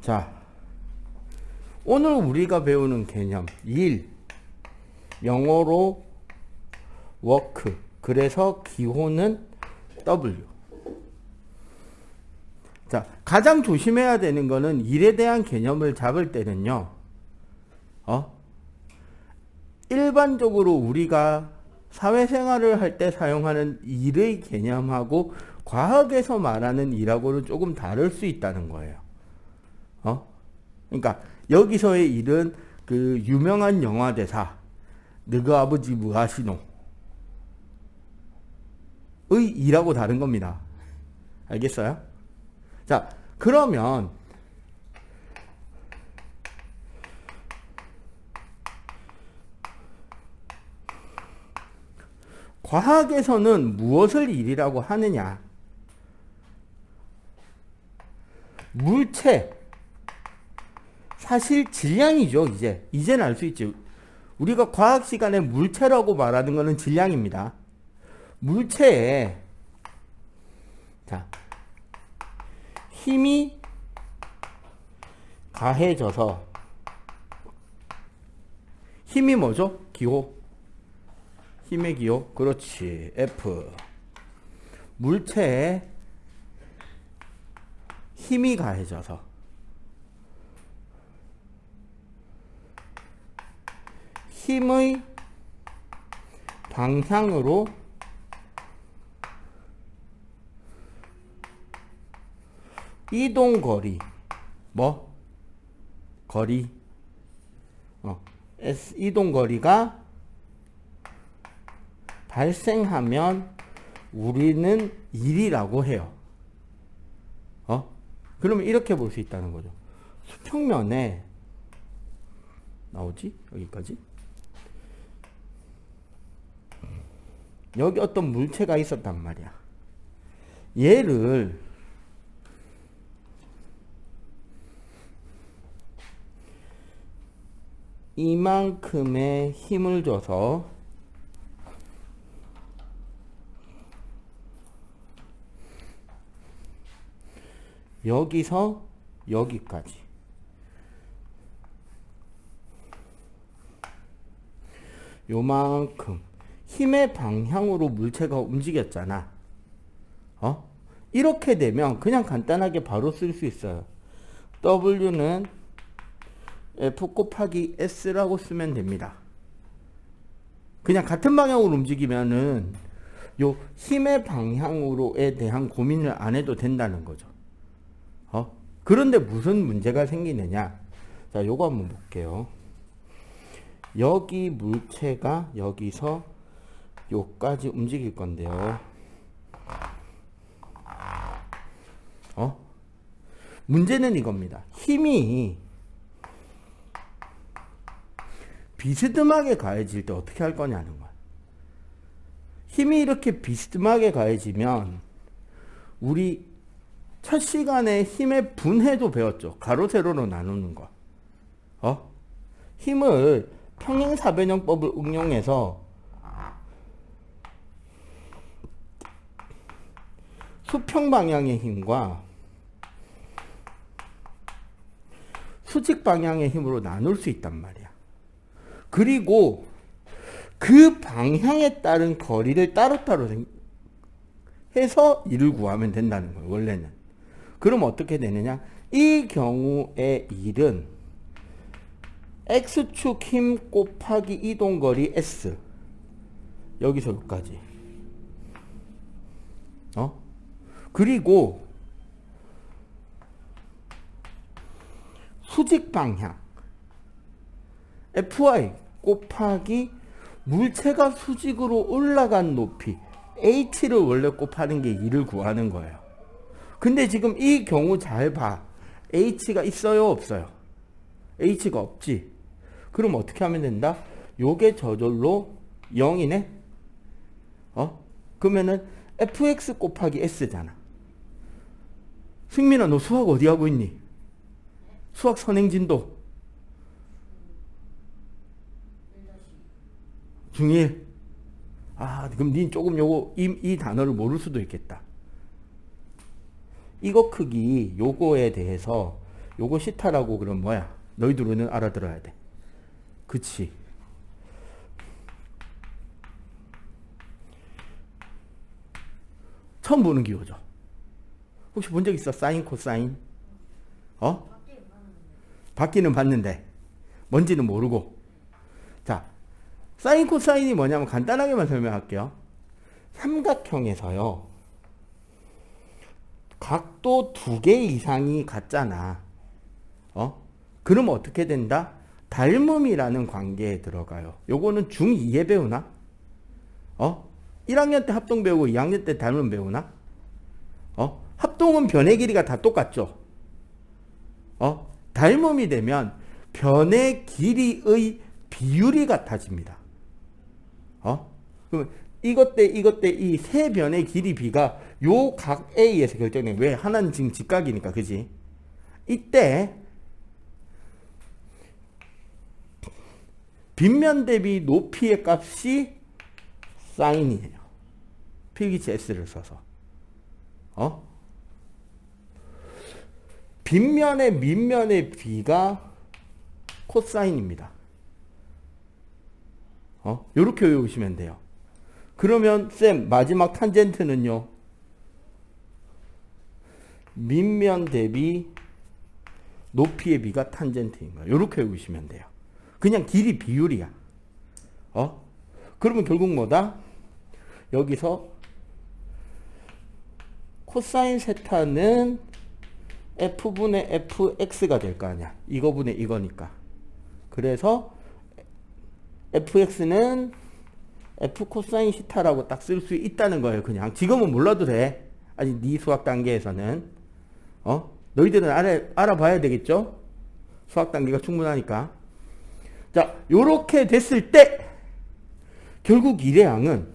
자, 오늘 우리가 배우는 개념 일, 영어로 work, 그래서 기호는 W. 자, 가장 조심해야 되는 거는 일에 대한 개념을 잡을 때는요, 일반적으로 우리가 사회생활을 할 때 사용하는 일의 개념하고 과학에서 말하는 일하고는 조금 다를 수 있다는 거예요. 그러니까 여기서의 일은 그 유명한 영화 대사 너그 아버지 뭐하시노? 의 일하고 다른 겁니다. 알겠어요? 자, 그러면 과학에서는 무엇을 일이라고 하느냐? 물체, 사실 질량이죠. 이제는 알 수 있죠. 우리가 과학 시간에 물체라고 말하는 것은 질량입니다. 물체에 자, 힘이 가해져서 힘이 뭐죠? 기호. 힘의 기호. 그렇지. F. 물체에 힘이 가해져서 힘의 방향으로 이동거리, 거리, 이동거리가 발생하면 우리는 일이라고 해요. 그러면 이렇게 볼 수 있다는 거죠. 수평면에 나오지? 여기까지. 여기 어떤 물체가 있었단 말이야. 얘를 이만큼의 힘을 줘서 여기서 여기까지 요만큼 힘의 방향으로 물체가 움직였잖아. 이렇게 되면 그냥 간단하게 바로 쓸 수 있어요. W는 F 곱하기 S라고 쓰면 됩니다. 그냥 같은 방향으로 움직이면은 요 힘의 방향으로에 대한 고민을 안 해도 된다는 거죠. 그런데 무슨 문제가 생기느냐? 자, 요거 한번 볼게요. 여기 물체가 여기서 요까지 움직일 건데요. 문제는 이겁니다. 힘이 비스듬하게 가해질 때 어떻게 할 거냐는 거야. 힘이 이렇게 비스듬하게 가해지면 우리 첫 시간에 힘의 분해도 배웠죠. 가로 세로로 나누는 거. 힘을 평행사변형법을 응용해서 수평 방향의 힘과 수직 방향의 힘으로 나눌 수 있단 말이야. 그리고 그 방향에 따른 거리를 따로따로 해서 일을 구하면 된다는 거예요. 원래는. 그럼 어떻게 되느냐? 이 경우의 일은 X축 힘 곱하기 이동거리 S, 여기서 여기까지. 그리고 수직 방향 FY 곱하기 물체가 수직으로 올라간 높이 H를 원래 곱하는 게 일을 구하는 거예요. 근데 지금 이 경우 잘 봐. H가 있어요, 없어요? H가 없지. 그럼 어떻게 하면 된다? 요게 저절로 0이네? 그러면은 fx 곱하기 s잖아. 승민아, 너 수학 어디 하고 있니? 수학 선행진도 중1. 그럼 니 조금 이 단어를 모를 수도 있겠다. 이거 크기 요거에 대해서 요거 시타라고 그럼 뭐야? 너희들은 알아들어야 돼. 그치? 처음 보는 기호죠. 혹시 본 적 있어? 사인, 코사인? 받기는 봤는데 뭔지는 모르고. 자, 사인, 코사인이 뭐냐면 간단하게만 설명할게요. 삼각형에서요, 각도 2개 이상이 같잖아. 그러면 어떻게 된다? 닮음이라는 관계에 들어가요. 요거는 중2에 배우나? 1학년 때 합동 배우고 2학년 때 닮음 배우나? 합동은 변의 길이가 다 똑같죠. 닮음이 되면 변의 길이의 비율이 같아집니다. 그러면 이것 대 이 세 변의 길이 비가 요 각 A에서 결정돼. 왜? 하나는 지금 직각이니까, 그지? 이때 빗면 대비 높이의 값이 사인이에요. 필기체 S를 써서. 빗면의 밑면의 비가 코사인입니다. 요렇게 외우시면 돼요. 그러면 쌤 마지막 탄젠트는요, 밑면 대비 높이의 비가 탄젠트인 거예요. 요렇게 외우시면 돼요. 그냥 길이 비율이야. 그러면 결국 뭐다? 여기서 코사인 세타는 F분의 FX가 될 거 아니야. 이거분의 이거니까. 그래서 FX는 F 코사인 시타라고 딱 쓸 수 있다는 거예요. 그냥 지금은 몰라도 돼. 아직 네 수학 단계에서는. 너희들은 알아봐야 되겠죠? 수학 단계가 충분하니까. 자, 요렇게 됐을 때 결국 일의 양은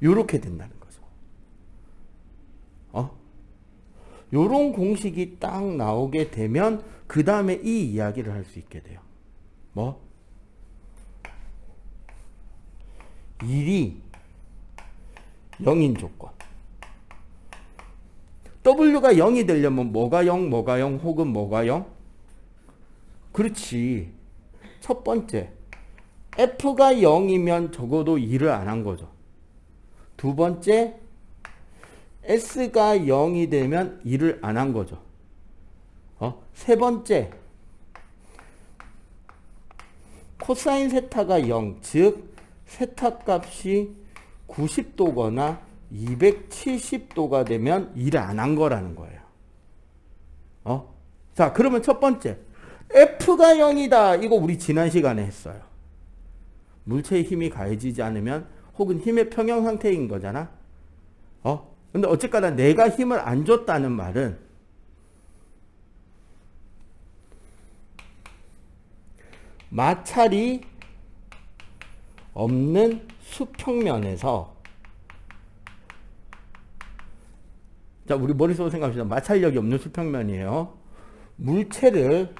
요렇게 된다는 거죠. 요런 공식이 딱 나오게 되면 그 다음에 이 이야기를 할 수 있게 돼요. 뭐? 일이 0인 조건. W가 0이 되려면 뭐가 0, 뭐가 0, 혹은 뭐가 0? 그렇지. 첫 번째, F가 0이면 적어도 일을 안 한 거죠. 두 번째, S가 0이 되면 일을 안 한 거죠. 세 번째, 코사인 세타가 0, 즉 세타 값이 90도거나 270도가 되면 일을 안 한 거라는 거예요. 자, 그러면 첫 번째, F가 0이다. 이거 우리 지난 시간에 했어요. 물체의 힘이 가해지지 않으면 혹은 힘의 평형 상태인 거잖아. 근데 어쨌거나 내가 힘을 안 줬다는 말은 마찰이 없는 수평면에서, 자, 우리 머릿속으로 생각합시다. 마찰력이 없는 수평면이에요. 물체를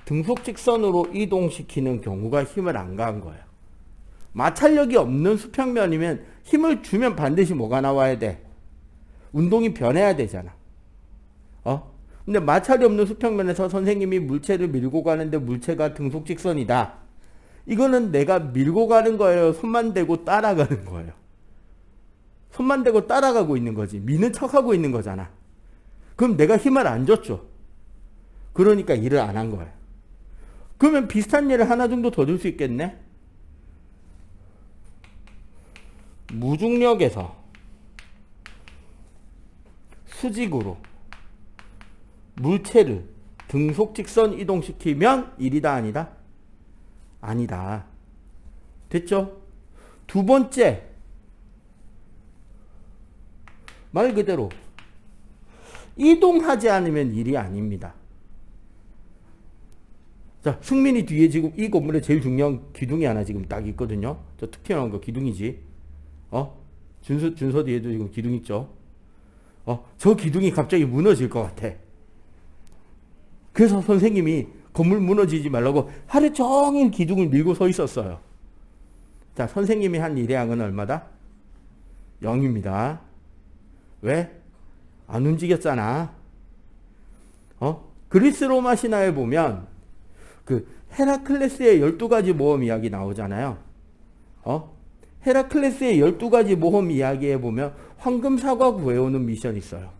등속 직선으로 이동시키는 경우가 힘을 안 가한 거예요. 마찰력이 없는 수평면이면 힘을 주면 반드시 뭐가 나와야 돼? 운동이 변해야 되잖아. 근데 마찰이 없는 수평면에서 선생님이 물체를 밀고 가는데 물체가 등속 직선이다. 이거는 내가 밀고 가는 거예요? 손만 대고 따라가는 거예요? 손만 대고 따라가고 있는 거지. 미는 척하고 있는 거잖아. 그럼 내가 힘을 안 줬죠. 그러니까 일을 안 한 거예요. 그러면 비슷한 예를 하나 정도 더 들 수 있겠네? 무중력에서 수직으로 물체를 등속 직선 이동시키면 일이다, 아니다? 아니다. 됐죠? 두 번째, 말 그대로 이동하지 않으면 일이 아닙니다. 자, 승민이 뒤에 지금 이 건물에 제일 중요한 기둥이 하나 지금 딱 있거든요. 저 특히나한 거 기둥이지. 준서 뒤에도 지금 기둥 있죠. 저 기둥이 갑자기 무너질 것 같아. 그래서 선생님이 건물 무너지지 말라고 하루 종일 기둥을 밀고 서 있었어요. 자, 선생님이 한 일의 양은 얼마다? 0입니다. 왜? 안 움직였잖아. 그리스 로마 신화에 보면 그 헤라클레스의 12가지 모험 이야기 나오잖아요. 헤라클레스의 12가지 모험 이야기에 보면 황금 사과 구해오는 미션이 있어요.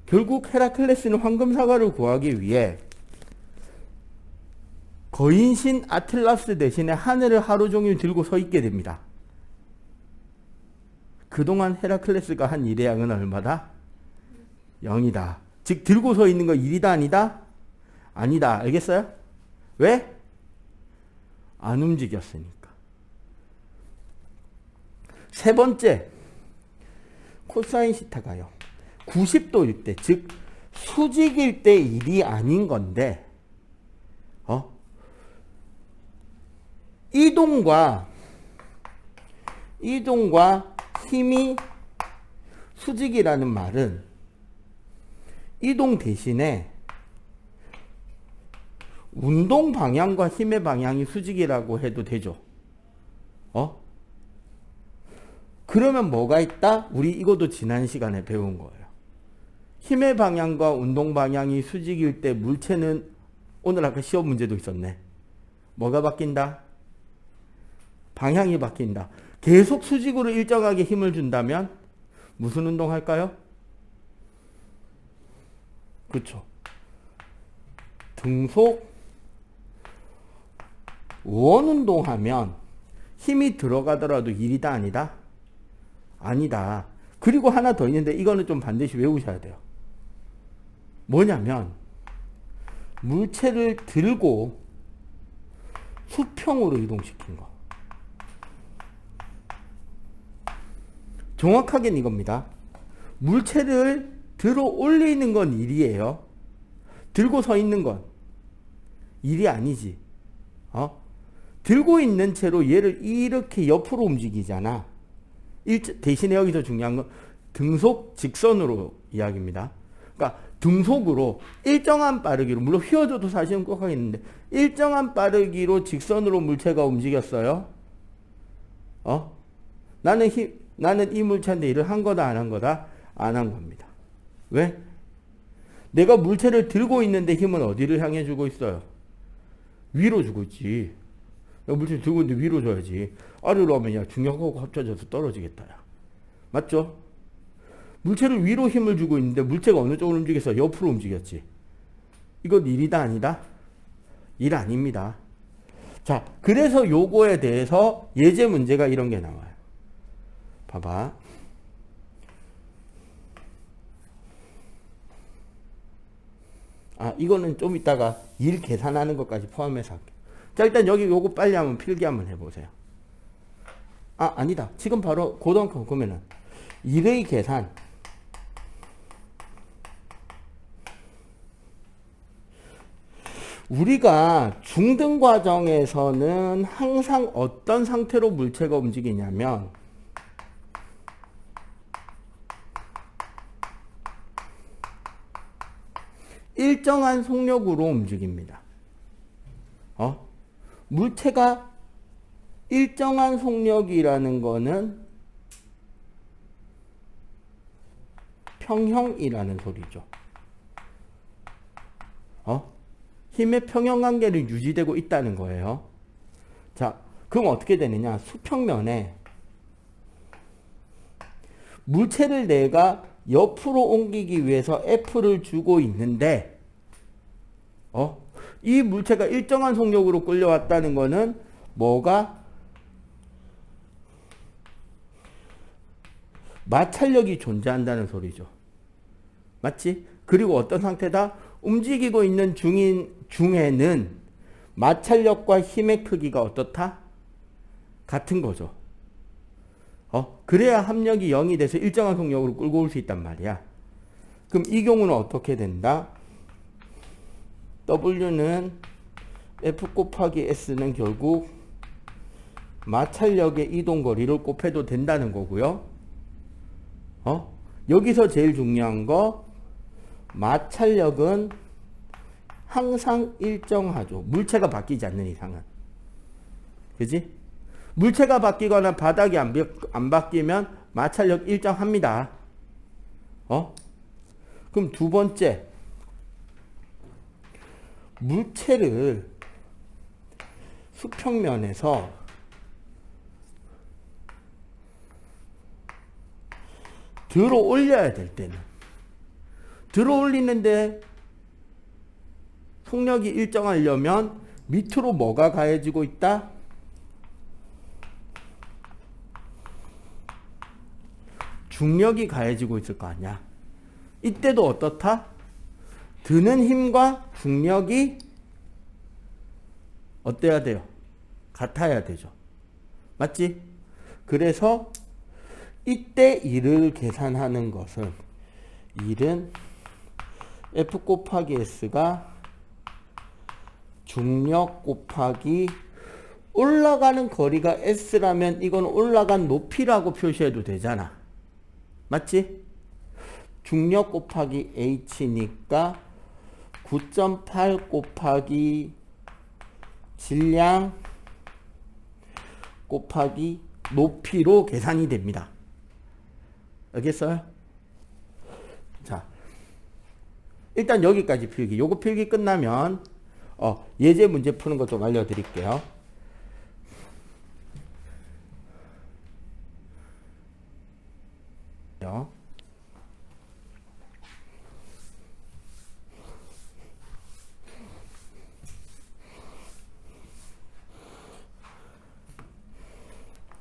결국 헤라클레스는 황금 사과를 구하기 위해 거인신 아틀라스 대신에 하늘을 하루 종일 들고 서 있게 됩니다. 그동안 헤라클레스가 한 일의 양은 얼마다? 0이다. 즉 들고 서 있는 거 1이다 아니다? 아니다. 알겠어요? 왜? 안 움직였으니까. 세 번째, 코사인 시타가요. 90도일 때, 즉 수직일 때 일이 아닌 건데 이동과 힘이 수직이라는 말은 이동 대신에 운동 방향과 힘의 방향이 수직이라고 해도 되죠. 그러면 뭐가 있다? 우리 이것도 지난 시간에 배운 거예요. 힘의 방향과 운동 방향이 수직일 때 물체는, 오늘 아까 시험 문제도 있었네. 뭐가 바뀐다? 방향이 바뀐다. 계속 수직으로 일정하게 힘을 준다면 무슨 운동할까요? 그렇죠. 등속 원 운동하면 힘이 들어가더라도 1이다 아니다? 아니다. 그리고 하나 더 있는데 이거는 좀 반드시 외우셔야 돼요. 뭐냐면 물체를 들고 수평으로 이동시킨 거. 정확하게는 이겁니다. 물체를 들어 올리는 건 1이에요. 들고 서 있는 건 1이 아니지. 들고 있는 채로 얘를 이렇게 옆으로 움직이잖아. 대신에 여기서 중요한 건 등속 직선으로 이야기입니다. 그러니까 등속으로 일정한 빠르기로, 물론 휘어져도 사실은 꼭 하겠는데 일정한 빠르기로 직선으로 물체가 움직였어요. 나는 이 물체인데 일을 한 거다 안 한 거다? 안 한 겁니다. 왜? 내가 물체를 들고 있는데 힘은 어디를 향해 주고 있어요? 위로 주고 있지. 내가 물체를 들고 있는데 위로 줘야지. 아래로 하면 야 중력하고 합쳐져서 떨어지겠다. 야. 맞죠? 물체를 위로 힘을 주고 있는데 물체가 어느 쪽으로 움직였어? 옆으로 움직였지. 이건 1이다 아니다? 1 아닙니다. 자, 그래서 요거에 대해서 예제 문제가 이런 게 나와요. 봐봐. 이거는 좀 이따가 일 계산하는 것까지 포함해서 할게요. 자, 일단 여기 요거 빨리 한번 필기 한번 해보세요. 아니다. 지금 바로 고등학교 보면은 일의 계산. 우리가 중등 과정에서는 항상 어떤 상태로 물체가 움직이냐면 일정한 속력으로 움직입니다. 물체가 일정한 속력이라는 거는 평형이라는 소리죠. 힘의 평형관계는 유지되고 있다는 거예요. 자, 그럼 어떻게 되느냐? 수평면에 물체를 내가 옆으로 옮기기 위해서 F를 주고 있는데 이 물체가 일정한 속력으로 끌려왔다는 거는 뭐가? 마찰력이 존재한다는 소리죠. 맞지? 그리고 어떤 상태다? 움직이고 있는 중에는 마찰력과 힘의 크기가 어떻다? 같은 거죠. 그래야 합력이 0이 돼서 일정한 속력으로 끌고 올 수 있단 말이야. 그럼 이 경우는 어떻게 된다? W는 F 곱하기 S는 결국 마찰력의 이동거리를 곱해도 된다는 거고요. 여기서 제일 중요한 거, 마찰력은 항상 일정하죠. 물체가 바뀌지 않는 이상은. 그지? 물체가 바뀌거나 바닥이 안 바뀌면 마찰력 일정합니다. 그럼 두 번째, 물체를 수평면에서 들어 올려야 될 때는, 들어 올리는데 속력이 일정하려면 밑으로 뭐가 가해지고 있다? 중력이 가해지고 있을 거 아니야. 이때도 어떻다? 드는 힘과 중력이 어때야 돼요? 같아야 되죠. 맞지? 그래서 이때 일을 계산하는 것은, 일은 F 곱하기 S가 중력 곱하기 올라가는 거리가 S라면 이건 올라간 높이라고 표시해도 되잖아. 맞지? 중력 곱하기 H니까 9.8 곱하기 질량 곱하기 높이로 계산이 됩니다. 알겠어요? 자, 일단 여기까지 필기. 요거 필기 끝나면 예제 문제 푸는 것 좀 알려드릴게요.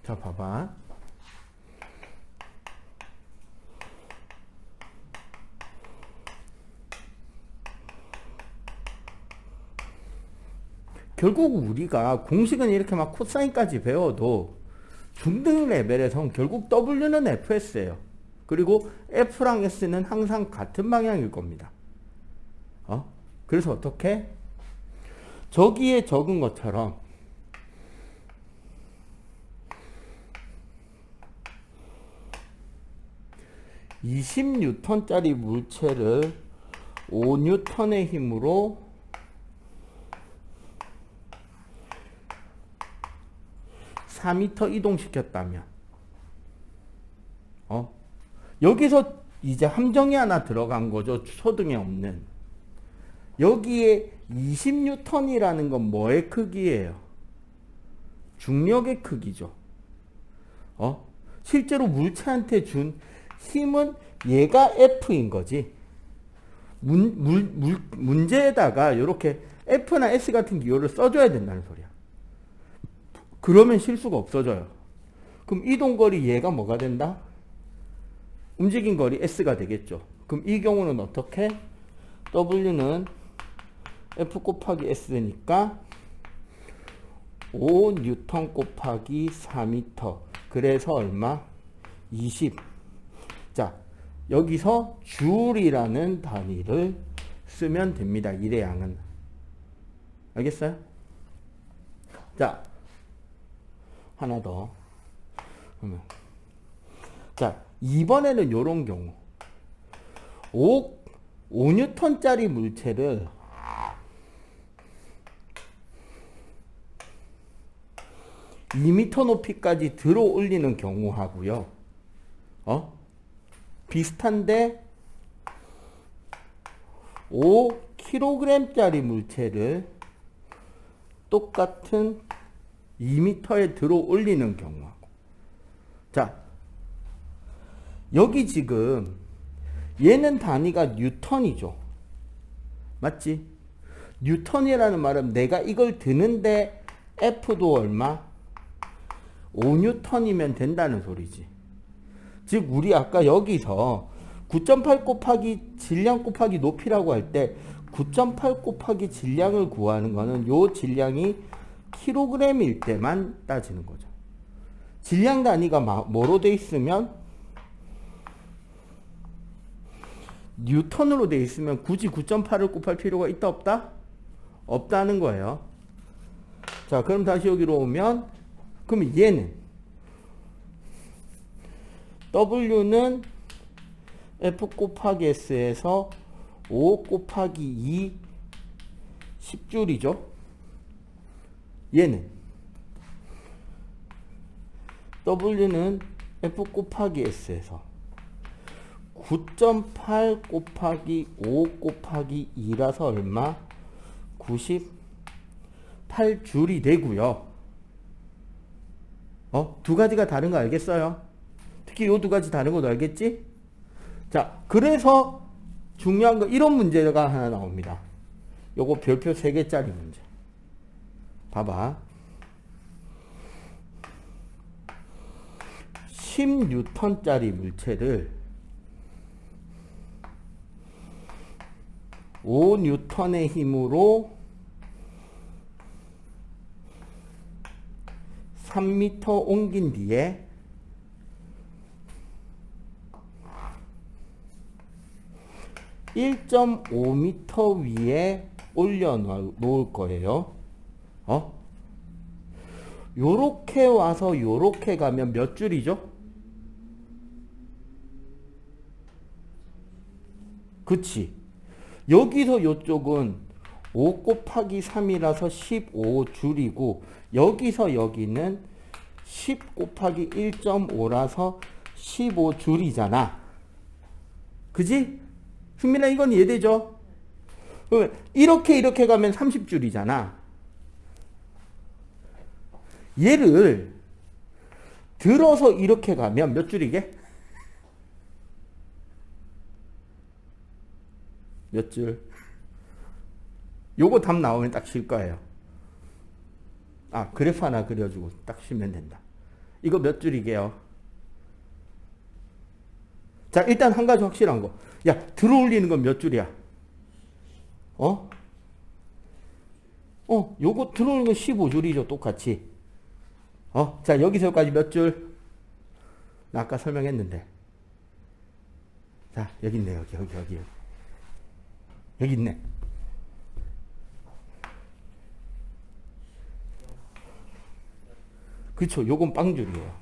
자, 봐봐. 결국 우리가 공식은 이렇게 막 코사인까지 배워도 중등 레벨에선 결국 W는 FS예요. 그리고 F랑 S는 항상 같은 방향일 겁니다. 그래서 어떻게? 저기에 적은 것처럼 (20N짜리) 물체를 5N의 힘으로 4m 이동시켰다면, 여기서 이제 함정이 하나 들어간 거죠. 초등에 없는. 여기에 20N이라는 건 뭐의 크기예요? 중력의 크기죠. 실제로 물체한테 준 힘은 얘가 F인 거지. 문제에다가 이렇게 F나 S 같은 기호를 써줘야 된다는 소리야. 그러면 실수가 없어져요. 그럼 이동거리 얘가 뭐가 된다? 움직인 거리 S가 되겠죠. 그럼 이 경우는 어떻게? W는 F 곱하기 S니까 5N 곱하기 4m. 그래서 얼마? 20. 자, 여기서 줄이라는 단위를 쓰면 됩니다. 일의 양은. 알겠어요? 자, 하나 더. 자, 이번에는 요런 경우. 5N짜리 물체를 2m 높이까지 들어 올리는 경우하고요. 비슷한데 5kg짜리 물체를 똑같은 2m에 들어 올리는 경우하고. 자, 여기 지금 얘는 단위가 뉴턴이죠. 맞지? 뉴턴이라는 말은 내가 이걸 드는데 F도 얼마? 5N이면 된다는 소리지. 즉 우리 아까 여기서 9.8 곱하기 질량 곱하기 높이라고 할 때 9.8 곱하기 질량을 구하는 거는 요 질량이 킬로그램일 때만 따지는 거죠. 질량 단위가 뭐로 돼 있으면, 뉴턴으로 돼 있으면 굳이 9.8을 곱할 필요가 있다 없다? 없다는 거예요. 자, 그럼 다시 여기로 오면, 그럼 얘는 W는 F 곱하기 S에서 5 곱하기 10줄이죠. 얘는 W는 F 곱하기 S에서 9.8 곱하기 5 곱하기 2라서 얼마? 98줄이 되고요. 두 가지가 다른 거 알겠어요? 특히 요 두 가지 다른 것도 알겠지? 자, 그래서 중요한 거 이런 문제가 하나 나옵니다. 요거 별표 3개짜리 문제. 봐봐. 10N짜리 물체를 5N의 힘으로 3m 옮긴 뒤에 (1.5m) 위에 올려 놓을 거예요. 요렇게 와서 요렇게 가면 몇 줄이죠? 그치. 여기서 요쪽은 5 곱하기 3이라서 15줄이고 여기서 여기는 10 곱하기 1.5라서 15줄이잖아. 그지? 승민아 이건 이해되죠? 이렇게 가면 30줄이잖아. 얘를 들어서 이렇게 가면 몇 줄이게? 몇 줄? 요거 답 나오면 딱 칠 거예요. 그래프 하나 그려주고 딱 치면 된다. 이거 몇 줄이게요? 자, 일단 한 가지 확실한 거. 야, 들어 올리는 건 몇 줄이야? 요거 들어 올리는 건 15줄이죠, 똑같이. 자, 여기서 여기까지 몇 줄? 나 아까 설명했는데. 자, 여기 있네, 여기. 여기 있네. 그쵸, 요건 빵줄이에요.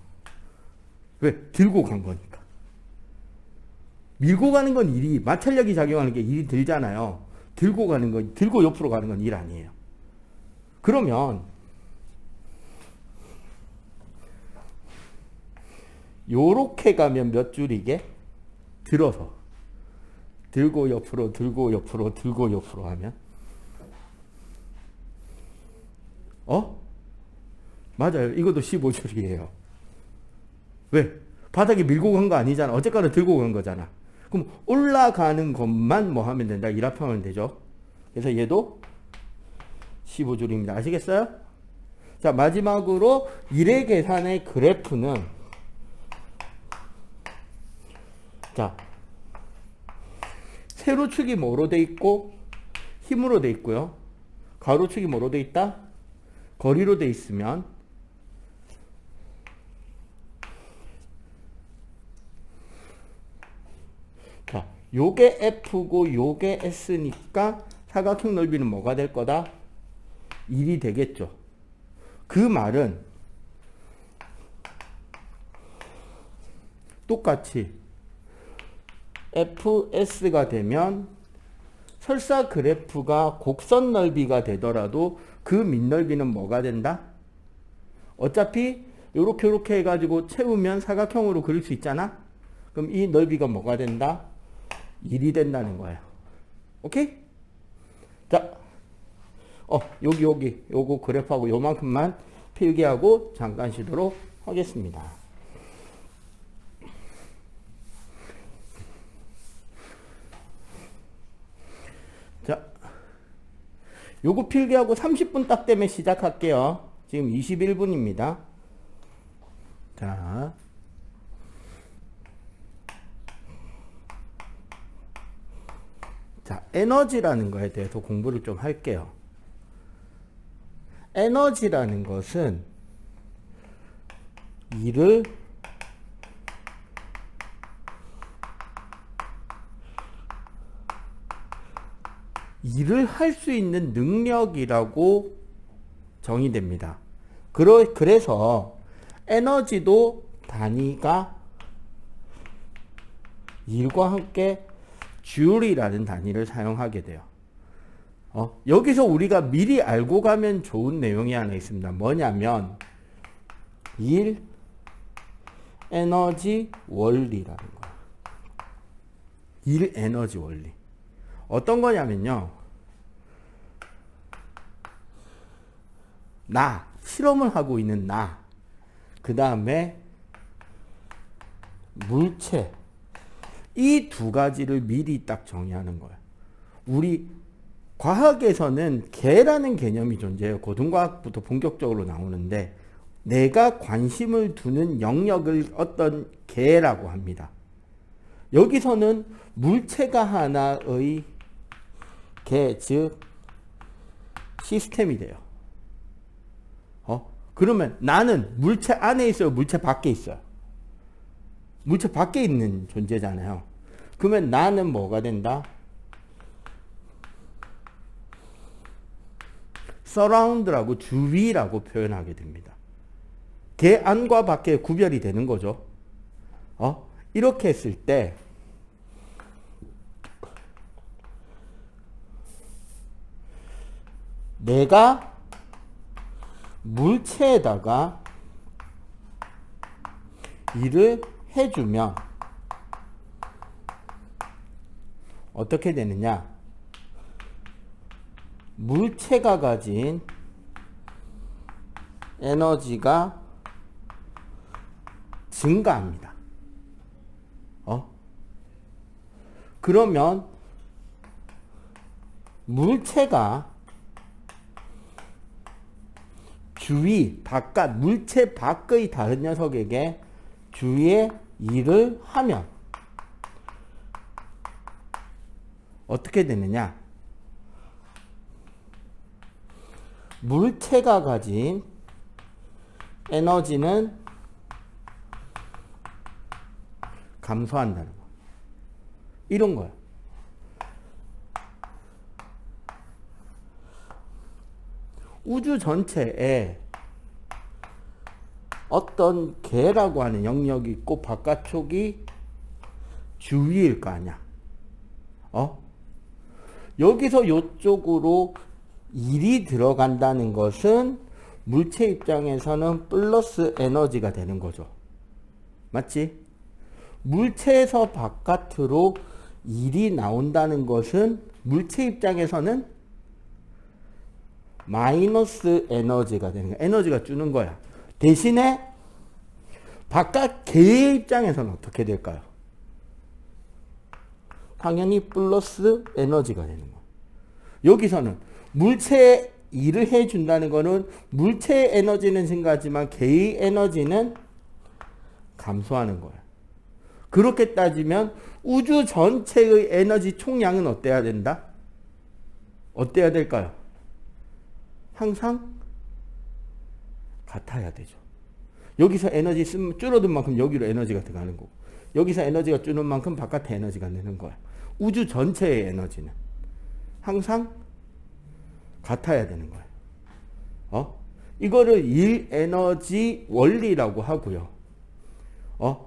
왜? 들고 간 거니까. 밀고 가는 건 일이, 마찰력이 작용하는 게 일이 들잖아요. 들고 가는 건, 들고 옆으로 가는 건 일 아니에요. 그러면, 요렇게 가면 몇 줄이게? 들어서. 들고 옆으로, 들고 옆으로, 들고 옆으로 하면. 맞아요. 이것도 15줄이에요. 왜? 바닥에 밀고 간 거 아니잖아. 어쨌거나 들고 간 거잖아. 그럼 올라가는 것만 뭐 하면 된다. 일합하면 되죠. 그래서 얘도 15줄입니다. 아시겠어요? 자, 마지막으로 일의 계산의 그래프는 자, 세로축이 뭐로 돼 있고 힘으로 돼 있고요. 가로축이 뭐로 돼 있다? 거리로 돼 있으면 자, 요게 F고 요게 S니까 사각형 넓이는 뭐가 될 거다? 1이 되겠죠. 그 말은 똑같이 FS가 되면 설사 그래프가 곡선 넓이가 되더라도 그 밑넓이는 뭐가 된다? 어차피 요렇게 해가지고 채우면 사각형으로 그릴 수 있잖아? 그럼 이 넓이가 뭐가 된다? 1이 된다는 거예요. 오케이? 자, 요거 그래프하고 요만큼만 필기하고 잠깐 쉬도록 하겠습니다. 자, 요거 필기하고 30분 딱 되면 시작할게요. 지금 21분입니다. 자, 에너지라는 거에 대해서 공부를 좀 할게요. 에너지라는 것은 일을 할 수 있는 능력이라고 정의됩니다. 그래서 에너지도 단위가 일과 함께 줄이라는 단위를 사용하게 돼요. 여기서 우리가 미리 알고 가면 좋은 내용이 하나 있습니다. 뭐냐면 일 에너지 원리라는 거예요. 일 에너지 원리. 어떤 거냐면요. 나, 실험을 하고 있는 나, 그 다음에 물체, 이 두 가지를 미리 딱 정의하는 거예요. 우리 과학에서는 개라는 개념이 존재해요. 고등과학부터 본격적으로 나오는데 내가 관심을 두는 영역을 어떤 개라고 합니다. 여기서는 물체가 하나의 개, 즉 시스템이 돼요. 그러면 나는 물체 안에 있어요? 물체 밖에 있어요? 물체 밖에 있는 존재잖아요. 그러면 나는 뭐가 된다? 서라운드라고 주위라고 표현하게 됩니다. 개 안과 밖에 구별이 되는 거죠. 이렇게 했을 때 내가 물체에다가 일을 해주면 어떻게 되느냐? 물체가 가진 에너지가 증가합니다. 그러면 물체가 주위, 바깥, 물체 밖의 다른 녀석에게 주위에 일을 하면 어떻게 되느냐? 물체가 가진 에너지는 감소한다는 거. 이런 거야. 우주 전체에 어떤 개라고 하는 영역이 있고 바깥쪽이 주위일 거 아니야. 여기서 이쪽으로 일이 들어간다는 것은 물체 입장에서는 플러스 에너지가 되는 거죠. 맞지? 물체에서 바깥으로 일이 나온다는 것은 물체 입장에서는 마이너스 에너지가 되는 거야. 에너지가 주는 거야. 대신에 바깥 개의 입장에서는 어떻게 될까요? 당연히 플러스 에너지가 되는 거야. 여기서는 물체에 일을 해준다는 거는 물체의 에너지는 증가하지만 개의 에너지는 감소하는 거야. 그렇게 따지면 우주 전체의 에너지 총량은 어때야 된다? 어때야 될까요? 항상 같아야 되죠. 여기서 에너지 쓰면 줄어든 만큼 여기로 에너지가 들어가는 거고 여기서 에너지가 줄는 만큼 바깥에 에너지가 내는 거야. 우주 전체의 에너지는 항상 같아야 되는 거예요. 이거를 일 에너지 원리라고 하고요.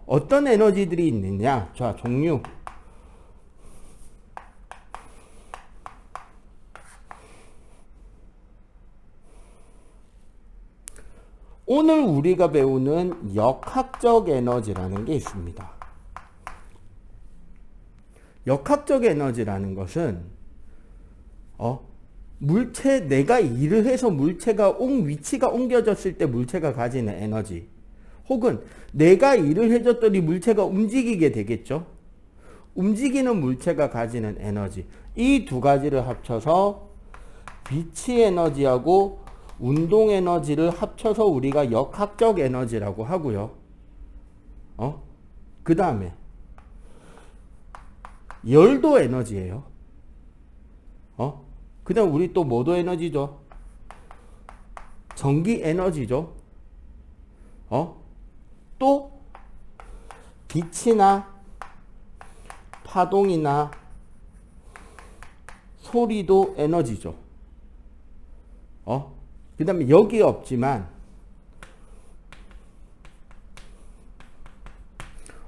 어떤 에너지들이 있느냐? 자, 종류. 오늘 우리가 배우는 역학적 에너지라는 게 있습니다. 역학적 에너지라는 것은 물체, 내가 일을 해서 물체가 위치가 옮겨졌을 때 물체가 가지는 에너지, 혹은 내가 일을 해줬더니 물체가 움직이게 되겠죠. 움직이는 물체가 가지는 에너지, 이 두 가지를 합쳐서 빛의 에너지하고 운동 에너지를 합쳐서 우리가 역학적 에너지라고 하고요. 그 다음에 열도 에너지예요. 그 다음 우리 또 뭐도 에너지죠? 전기 에너지죠. 또 빛이나 파동이나 소리도 에너지죠. 그 다음에 여기 없지만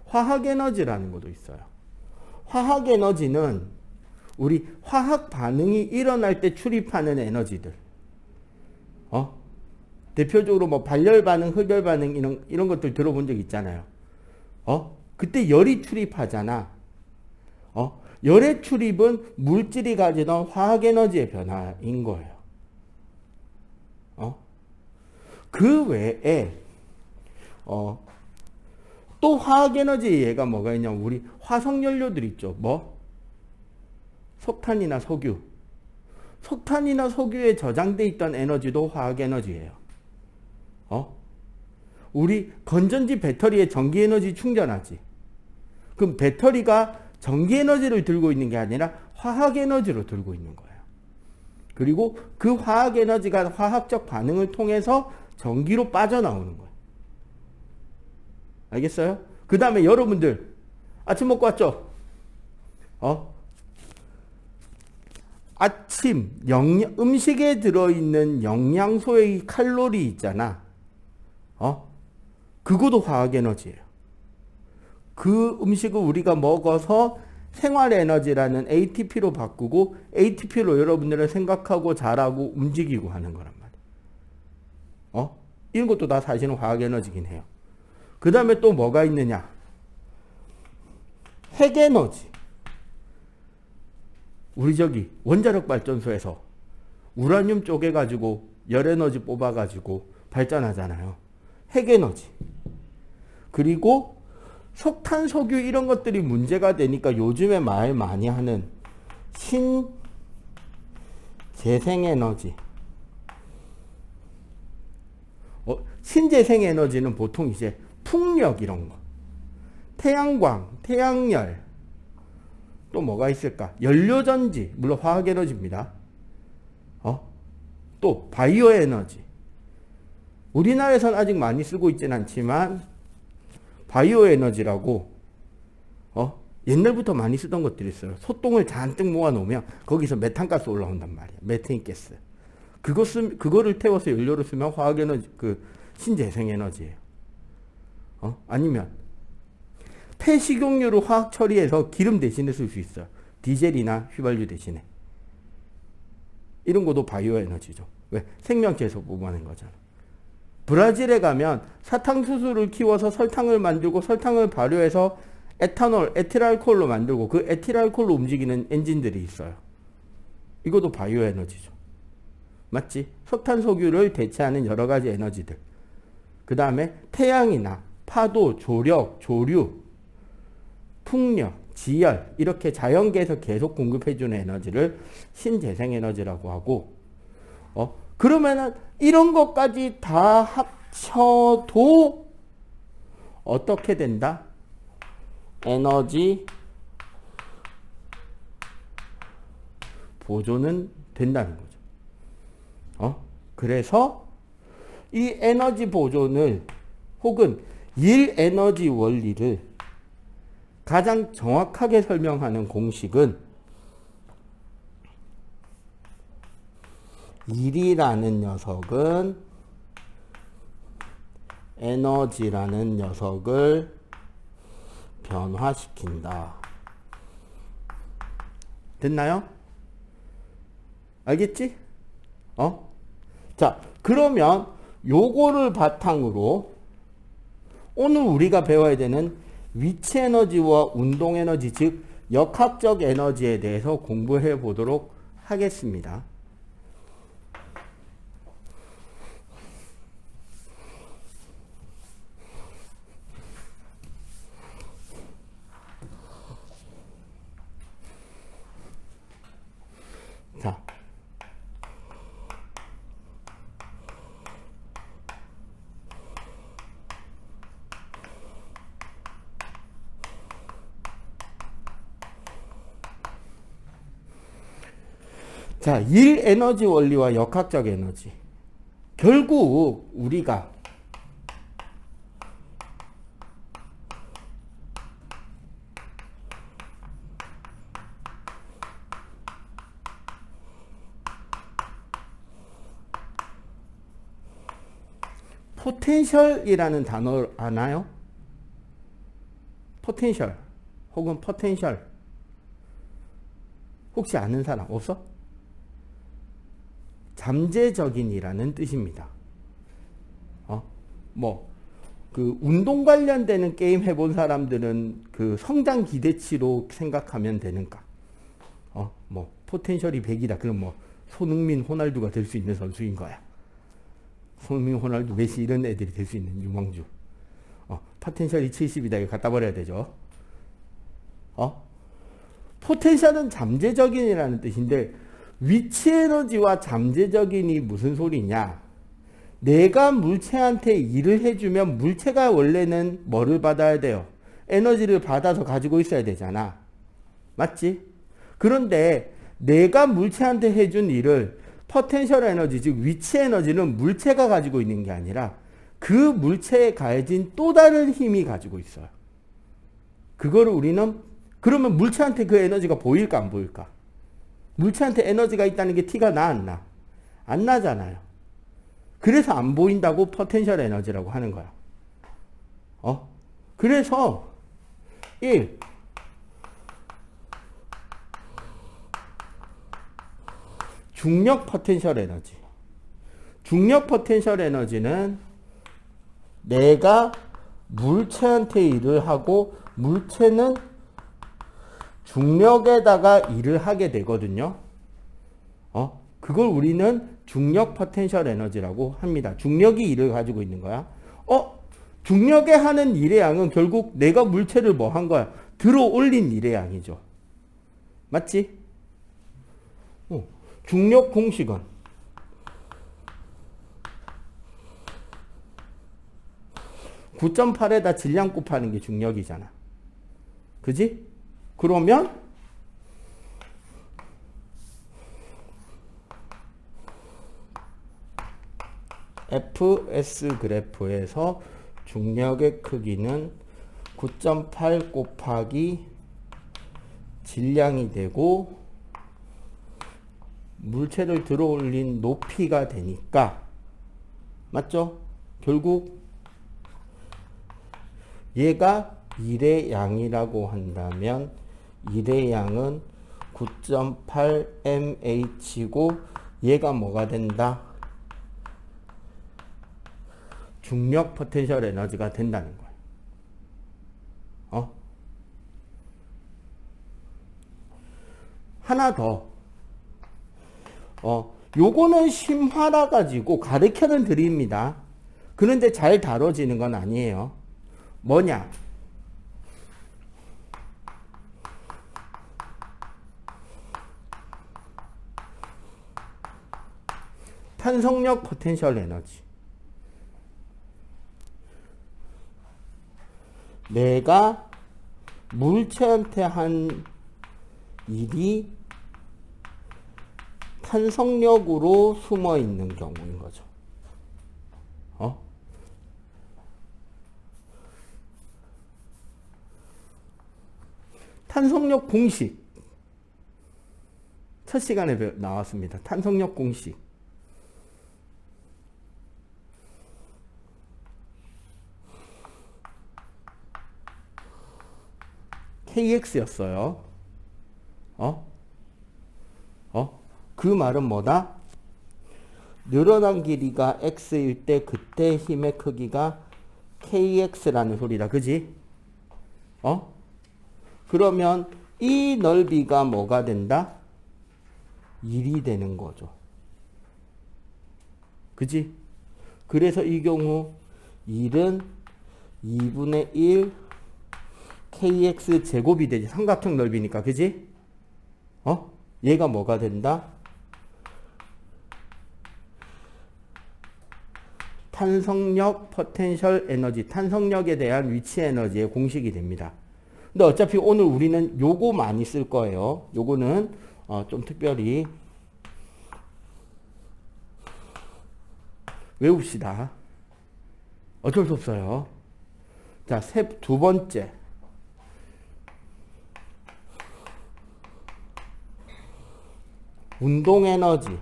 화학 에너지라는 것도 있어요. 화학 에너지는 우리 화학 반응이 일어날 때 출입하는 에너지들. 대표적으로 뭐 발열 반응, 흡열 반응 이런 것들 들어본 적 있잖아요. 그때 열이 출입하잖아. 열의 출입은 물질이 가지던 화학 에너지의 변화인 거예요. 그 외에 또 화학 에너지 얘가 뭐가 있냐면 우리 화석 연료들 있죠. 뭐? 석탄이나 석유. 석탄이나 석유에 저장돼 있던 에너지도 화학 에너지예요. 우리 건전지 배터리에 전기 에너지 충전하지. 그럼 배터리가 전기 에너지를 들고 있는 게 아니라 화학 에너지로 들고 있는 거예요. 그리고 그 화학 에너지가 화학적 반응을 통해서 전기로 빠져나오는 거예요. 알겠어요? 그 다음에 여러분들 아침 먹고 왔죠? 아침 음식에 들어있는 영양소의 칼로리 있잖아. 그것도 화학 에너지예요. 그 음식을 우리가 먹어서 생활 에너지라는 ATP로 바꾸고 ATP로 여러분들은 생각하고 잘하고 움직이고 하는 거란 말이에요. 이런 것도 다 사실은 화학 에너지긴 해요. 그 다음에 또 뭐가 있느냐? 핵 에너지. 우리 저기 원자력 발전소에서 우라늄 쪼개가지고 열 에너지 뽑아가지고 발전하잖아요. 핵 에너지. 그리고 석탄, 석유 이런 것들이 문제가 되니까 요즘에 말 많이 하는 신재생에너지. 신재생에너지는 보통 이제 풍력 이런 거. 태양광, 태양열. 또 뭐가 있을까? 연료전지. 물론 화학에너지입니다. 또 바이오 에너지. 우리나라에서는 아직 많이 쓰고 있진 않지만 바이오 에너지라고 옛날부터 많이 쓰던 것들이 있어요. 소똥을 잔뜩 모아놓으면 거기서 메탄가스 올라온단 말이야. 메테인 가스. 그거를 태워서 연료로 쓰면 화학에너지, 신재생에너지예요. 아니면 폐식용유를 화학 처리해서 기름 대신에 쓸 수 있어요. 디젤이나 휘발유 대신에. 이런 것도 바이오 에너지죠. 왜? 생명체에서 뽑아낸 거잖아. 브라질에 가면 사탕수수를 키워서 설탕을 만들고 설탕을 발효해서 에탄올, 에틸알코올로 만들고 그 에틸알코올로 움직이는 엔진들이 있어요. 이것도 바이오 에너지죠. 맞지? 석탄, 석유를 대체하는 여러 가지 에너지들. 그 다음에 태양이나 파도, 조력, 조류, 풍력, 지열 이렇게 자연계에서 계속 공급해주는 에너지를 신재생에너지라고 하고 그러면은 이런 것까지 다 합쳐도 어떻게 된다? 에너지 보존은 된다는 거죠. 그래서 이 에너지 보존을 혹은 일 에너지 원리를 가장 정확하게 설명하는 공식은 일이라는 녀석은 에너지라는 녀석을 변화시킨다. 됐나요? 알겠지? 자, 그러면 요거를 바탕으로 오늘 우리가 배워야 되는 위치 에너지와 운동 에너지, 즉 역학적 에너지에 대해서 공부해 보도록 하겠습니다. 자, 일 에너지 원리와 역학적 에너지. 결국 우리가 포텐셜이라는 단어 아나요? 포텐셜 혹은 포텐셜 혹시 아는 사람 없어? 잠재적인이라는 뜻입니다. 그 운동 관련되는 게임 해본 사람들은 그 성장 기대치로 생각하면 되는가? 포텐셜이 100이다. 그럼 손흥민, 호날두가 될 수 있는 선수인 거야. 손흥민, 호날두, 메시 이런 애들이 될 수 있는 유망주. 포텐셜이 70이다. 이거 갖다 버려야 되죠. 포텐셜은 잠재적인이라는 뜻인데 위치 에너지와 잠재적인이 무슨 소리냐? 내가 물체한테 일을 해주면 물체가 원래는 뭐를 받아야 돼요? 에너지를 받아서 가지고 있어야 되잖아. 맞지? 그런데 내가 물체한테 해준 일을 포텐셜 에너지, 즉 위치 에너지는 물체가 가지고 있는 게 아니라 그 물체에 가해진 또 다른 힘이 가지고 있어요. 그거를 우리는 그러면 물체한테 그 에너지가 보일까 안 보일까? 물체한테 에너지가 있다는 게 티가 나 안 나? 안 나잖아요. 그래서 안 보인다고 포텐셜 에너지라고 하는 거야. 그래서 1. 중력 포텐셜 에너지. 중력 포텐셜 에너지는 내가 물체한테 일을 하고 물체는 중력에다가 일을 하게 되거든요. 그걸 우리는 중력 포텐셜 에너지라고 합니다. 중력이 일을 가지고 있는 거야. 중력에 하는 일의 양은 결국 내가 물체를 뭐 한 거야? 들어 올린 일의 양이죠. 맞지? 중력 공식은 9.8에다 질량 곱하는 게 중력이잖아. 그지? 그러면 FS 그래프에서 중력의 크기는 9.8 곱하기 질량이 되고 물체를 들어 올린 높이가 되니까 맞죠? 결국 얘가 일의 양이라고 한다면 일의 양은 9.8 mh고 얘가 뭐가 된다? 중력 포텐셜 에너지가 된다는 거예요. 하나 더. 요거는 심화라 가지고 가르쳐는 드립니다. 그런데 잘 다뤄지는 건 아니에요. 뭐냐? 탄성력 포텐셜 에너지. 내가 물체한테 한 일이 탄성력으로 숨어 있는 경우인 거죠. 탄성력 공식. 첫 시간에 나왔습니다. 탄성력 공식. KX였어요. 그 말은 뭐다? 늘어난 길이가 X일 때 그때 힘의 크기가 KX라는 소리다. 그지? 그러면 이 넓이가 뭐가 된다? 1이 되는 거죠. 그지? 그래서 이 경우 1은 2분의 1 KX 제곱이 되지. 삼각형 넓이니까. 그지? 얘가 뭐가 된다? 탄성력 포텐셜 에너지, 탄성력에 대한 위치 에너지의 공식이 됩니다. 근데 어차피 오늘 우리는 요거 많이 쓸 거예요. 요거는 좀 특별히 외웁시다. 어쩔 수 없어요. 자, 두 번째. 운동 에너지.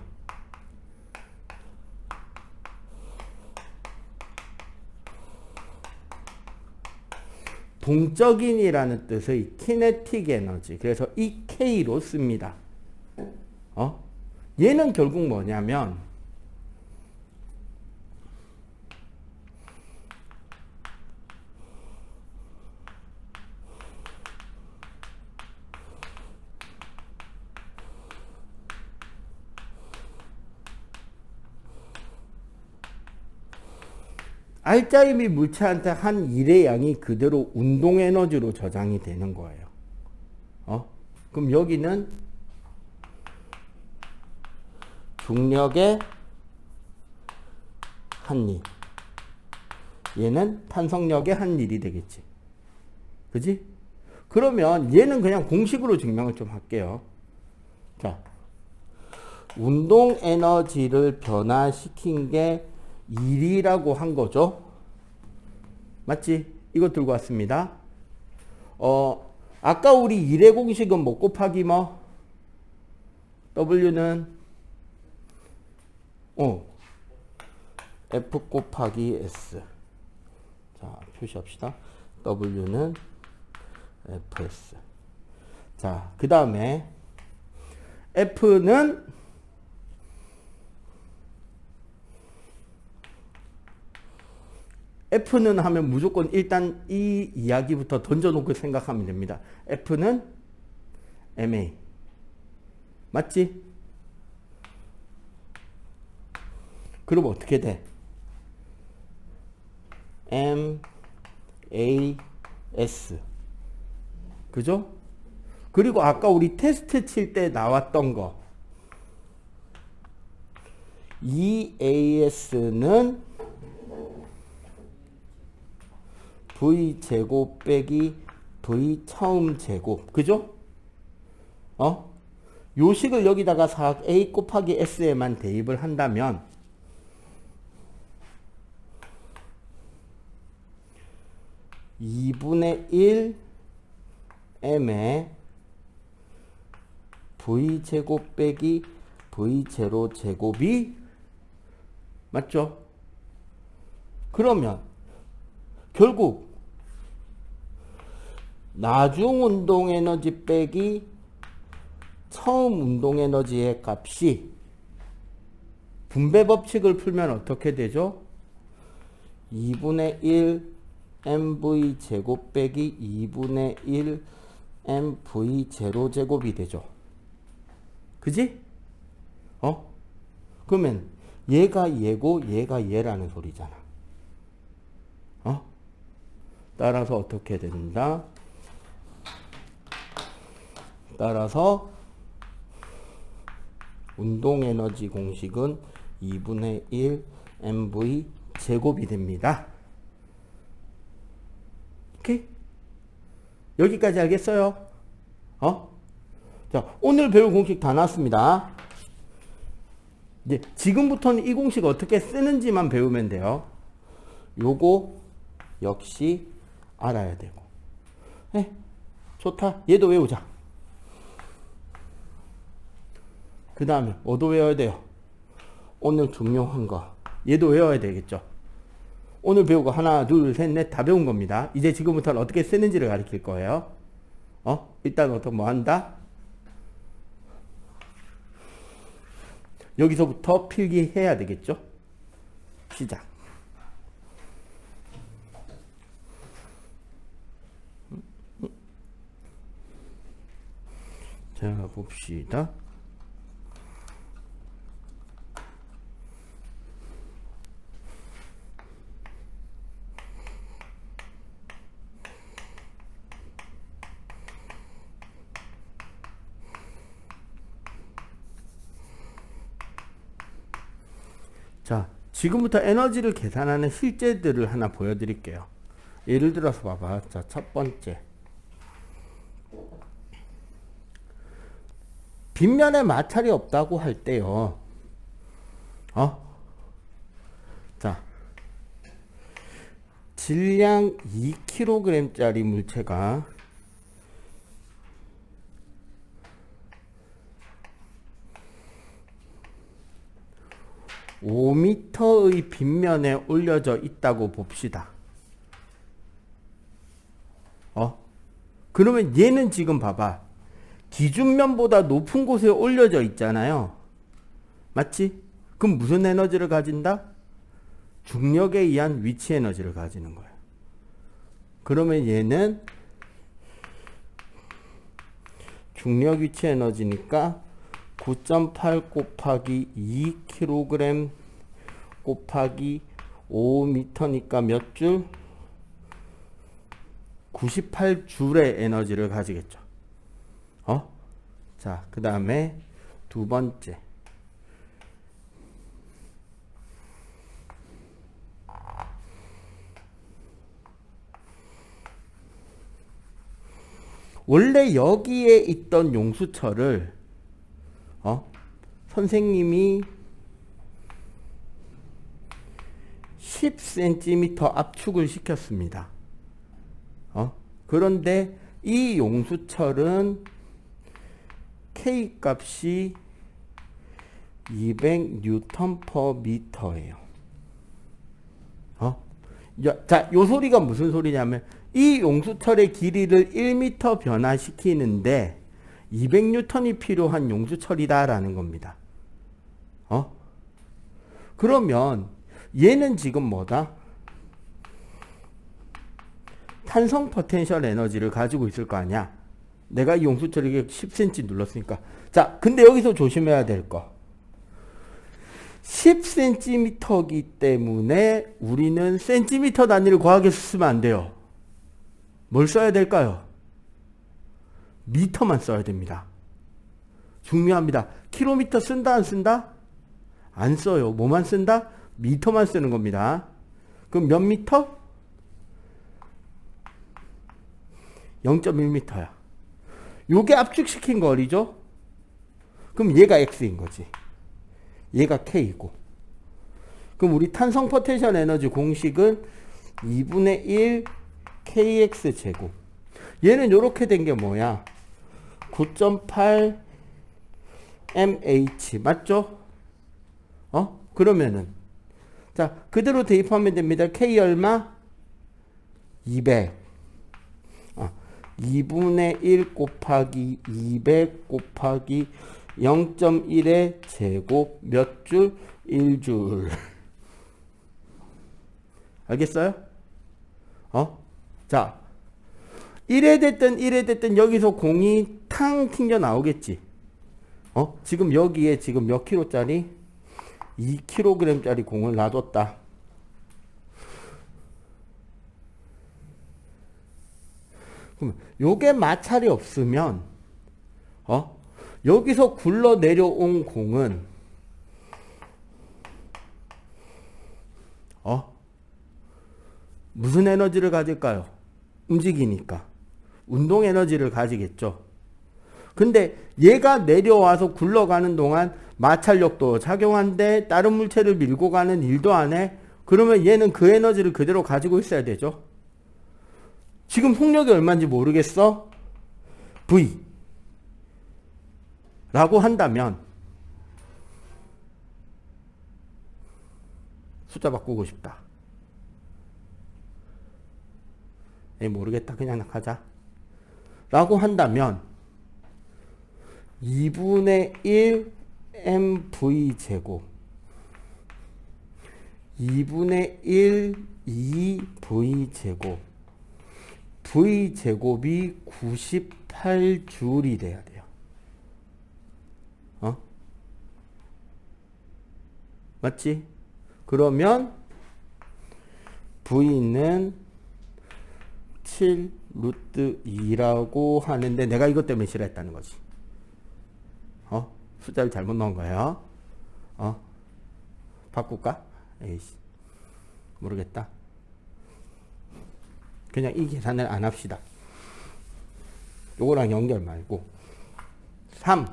동적인이라는 뜻의 키네틱 에너지. 그래서 이 K로 씁니다. 얘는 결국 뭐냐면 알짜리 및 물체한테 한 일의 양이 그대로 운동 에너지로 저장이 되는 거예요. 그럼 여기는 중력의 한 일, 얘는 탄성력의 한 일이 되겠지. 그지? 그러면 얘는 그냥 공식으로 증명을 좀 할게요. 자, 운동 에너지를 변화시킨 게 일이라고 한 거죠. 맞지? 이거 들고 왔습니다. 아까 우리 일의 공식은 뭐 곱하기 뭐? W는 F 곱하기 S. 자, 표시합시다. W는 FS. 자, 그 다음에 F는 하면 무조건 일단 이 이야기부터 던져놓고 생각하면 됩니다. F는 MA. 맞지? 그럼 어떻게 돼? MAS. 그죠? 그리고 아까 우리 테스트 칠 때 나왔던 거. EAS는 V 제곱 빼기 V 처음 제곱. 그죠? 요 식을 여기다가 사각 A 곱하기 S에만 대입을 한다면 2분의 1 M에 V 제곱 빼기 V 제로 제곱이 맞죠? 그러면 결국 나중 운동 에너지 빼기 처음 운동 에너지의 값이 분배 법칙을 풀면 어떻게 되죠? 2분의 1 mv 제곱 빼기 2분의 1 mv 제로 제곱이 되죠. 그지? 그러면 얘가 얘고 얘가 얘라는 소리잖아. 따라서 어떻게 된다? 따라서 운동 에너지 공식은 2분의 1 mv 제곱이 됩니다. 오케이? 여기까지 알겠어요? 자, 오늘 배울 공식 다 나왔습니다. 이제 지금부터는 이 공식 어떻게 쓰는지만 배우면 돼요. 요거 역시 알아야 되고. 좋다. 얘도 외우자. 그 다음에 뭐도 외워야 돼요? 오늘 중요한 거. 얘도 외워야 되겠죠. 오늘 배우고 하나, 둘, 셋, 넷 다 배운 겁니다. 이제 지금부터는 어떻게 쓰는지를 가르칠 거예요. 일단 어떤 뭐 한다? 여기서부터 필기해야 되겠죠. 시작. 자, 봅시다. 자, 지금부터 에너지를 계산하는 실제들을 하나 보여드릴게요. 예를 들어서 봐봐. 자, 첫 번째. 빗면에 마찰이 없다고 할 때요. 자, 질량 2kg짜리 물체가 5m의 빗면에 올려져 있다고 봅시다. 그러면 얘는 지금 봐봐. 기준면보다 높은 곳에 올려져 있잖아요. 맞지? 그럼 무슨 에너지를 가진다? 중력에 의한 위치 에너지를 가지는 거예요. 그러면 얘는 중력 위치 에너지니까 9.8 곱하기 2kg 곱하기 5m니까 몇 줄? 98줄의 에너지를 가지겠죠. 자, 그 다음에 두 번째. 원래 여기에 있던 용수철을 선생님이 10cm 압축을 시켰습니다. 그런데 이 용수철은 K 값이 200Nm/m예요. 자, 요 소리가 무슨 소리냐면 이 용수철의 길이를 1m 변화시키는데 200N이 필요한 용수철이다라는 겁니다. 그러면 얘는 지금 뭐다? 탄성 포텐셜 에너지를 가지고 있을 거 아니야. 내가 이 용수철에 10cm 눌렀으니까. 자, 근데 여기서 조심해야 될 거. 10cm이기 때문에 우리는 센티미터 단위를 과하게 쓰면 안 돼요. 뭘 써야 될까요? 미터만 써야 됩니다. 중요합니다. 킬로미터 쓴다 안 쓴다? 안 써요. 뭐만 쓴다? 미터만 쓰는 겁니다. 그럼 몇 미터? 0.1m야. 요게 압축시킨 거리죠? 그럼 얘가 X인 거지. 얘가 K이고. 그럼 우리 탄성 포텐셜 에너지 공식은 2분의 1 KX 제곱. 얘는 요렇게 된 게 뭐야? 9.8 mH 맞죠? 그러면은 자, 그대로 대입하면 됩니다. K 얼마? 200. 2분의 1 곱하기 200 곱하기 0.1의 제곱 몇 줄? 1줄. 알겠어요? 자, 1에 됐든 여기서 공이 탕 튕겨 나오겠지. 지금 여기에 지금 몇 킬로짜리? 2kg짜리 공을 놔뒀다. 그럼 요게 마찰이 없으면 여기서 굴러 내려온 공은 무슨 에너지를 가질까요? 움직이니까 운동 에너지를 가지겠죠. 근데 얘가 내려와서 굴러가는 동안 마찰력도 작용한데 다른 물체를 밀고 가는 일도 안 해. 그러면 얘는 그 에너지를 그대로 가지고 있어야 되죠. 지금 속력이 얼마인지 모르겠어? V 라고 한다면 숫자 바꾸고 싶다. 모르겠다. 그냥 가자. 라고 한다면 2분의 1 mv 제곱 2분의 1 2v 제곱 v 제곱이 98줄이 돼야 돼요. 맞지? 그러면 v는 7 루트 2라고 하는데 내가 이것 때문에 싫어했다는 거지. 숫자를 잘못 넣은 거예요. 바꿀까? 에이씨, 모르겠다. 그냥 이 계산을 안 합시다. 요거랑 연결 말고 3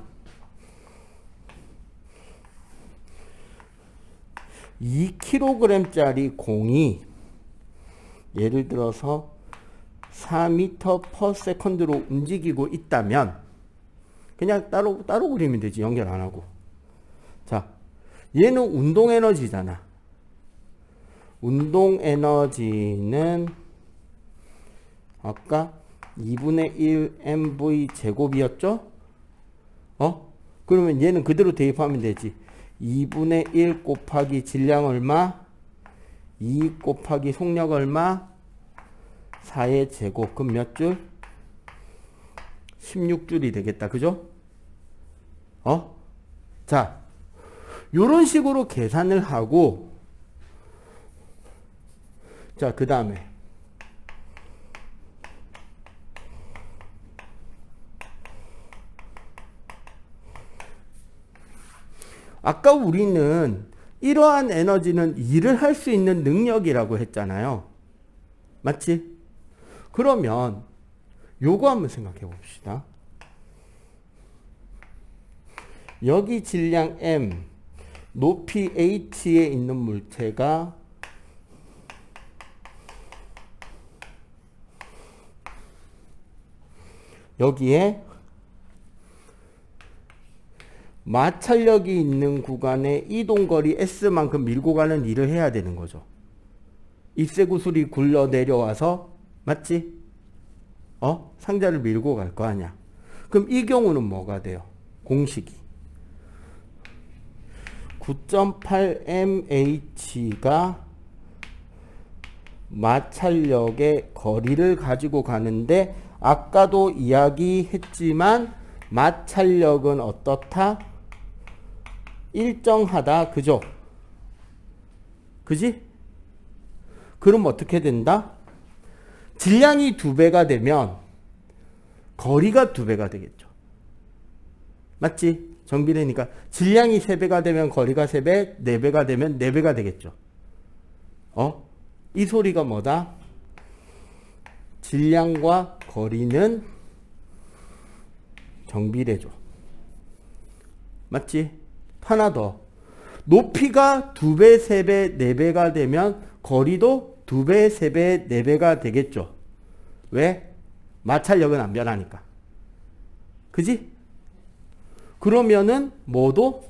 2kg짜리 공이 예를 들어서 4m/s로 움직이고 있다면 그냥 따로 그리면 되지. 연결 안 하고. 자, 얘는 운동 에너지잖아. 운동 에너지는 아까 2분의 1 mv 제곱이었죠? 그러면 얘는 그대로 대입하면 되지. 2분의 1 곱하기 질량 얼마? 2 곱하기 속력 얼마? 4의 제곱. 그럼 몇 줄? 16줄이 되겠다. 그죠? 자, 요런 식으로 계산을 하고, 자, 그 다음에 아까 우리는 이러한 에너지는 일을 할 수 있는 능력이라고 했잖아요. 맞지? 그러면 요거 한번 생각해 봅시다. 여기 질량 M, 높이 H에 있는 물체가 여기에 마찰력이 있는 구간에 이동거리 S만큼 밀고 가는 일을 해야 되는 거죠. 입새구슬이 굴러 내려와서, 맞지? 상자를 밀고 갈 거 아니야. 그럼 이 경우는 뭐가 돼요? 공식이 9.8mh가 마찰력의 거리를 가지고 가는데, 아까도 이야기했지만 마찰력은 어떻다? 일정하다. 그죠? 그지? 그럼 어떻게 된다? 질량이 2배가 되면 거리가 2배가 되겠죠. 맞지? 정비례니까 질량이 3배가 되면 거리가 3배, 4배가 되면 4배가 되겠죠. 이 소리가 뭐다? 질량과 거리는 정비례죠. 맞지? 하나 더. 높이가 2배, 3배, 4배가 되면 거리도 2배, 3배, 4배가 되겠죠. 왜? 마찰력은 안 변하니까. 그지? 그러면은 뭐도?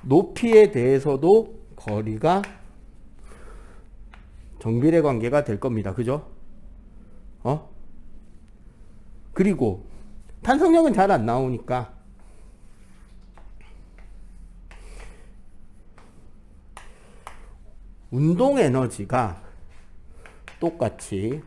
높이에 대해서도 거리가 정비례 관계가 될 겁니다. 그죠? 그리고 탄성력은 잘 안 나오니까 운동 에너지가 똑같이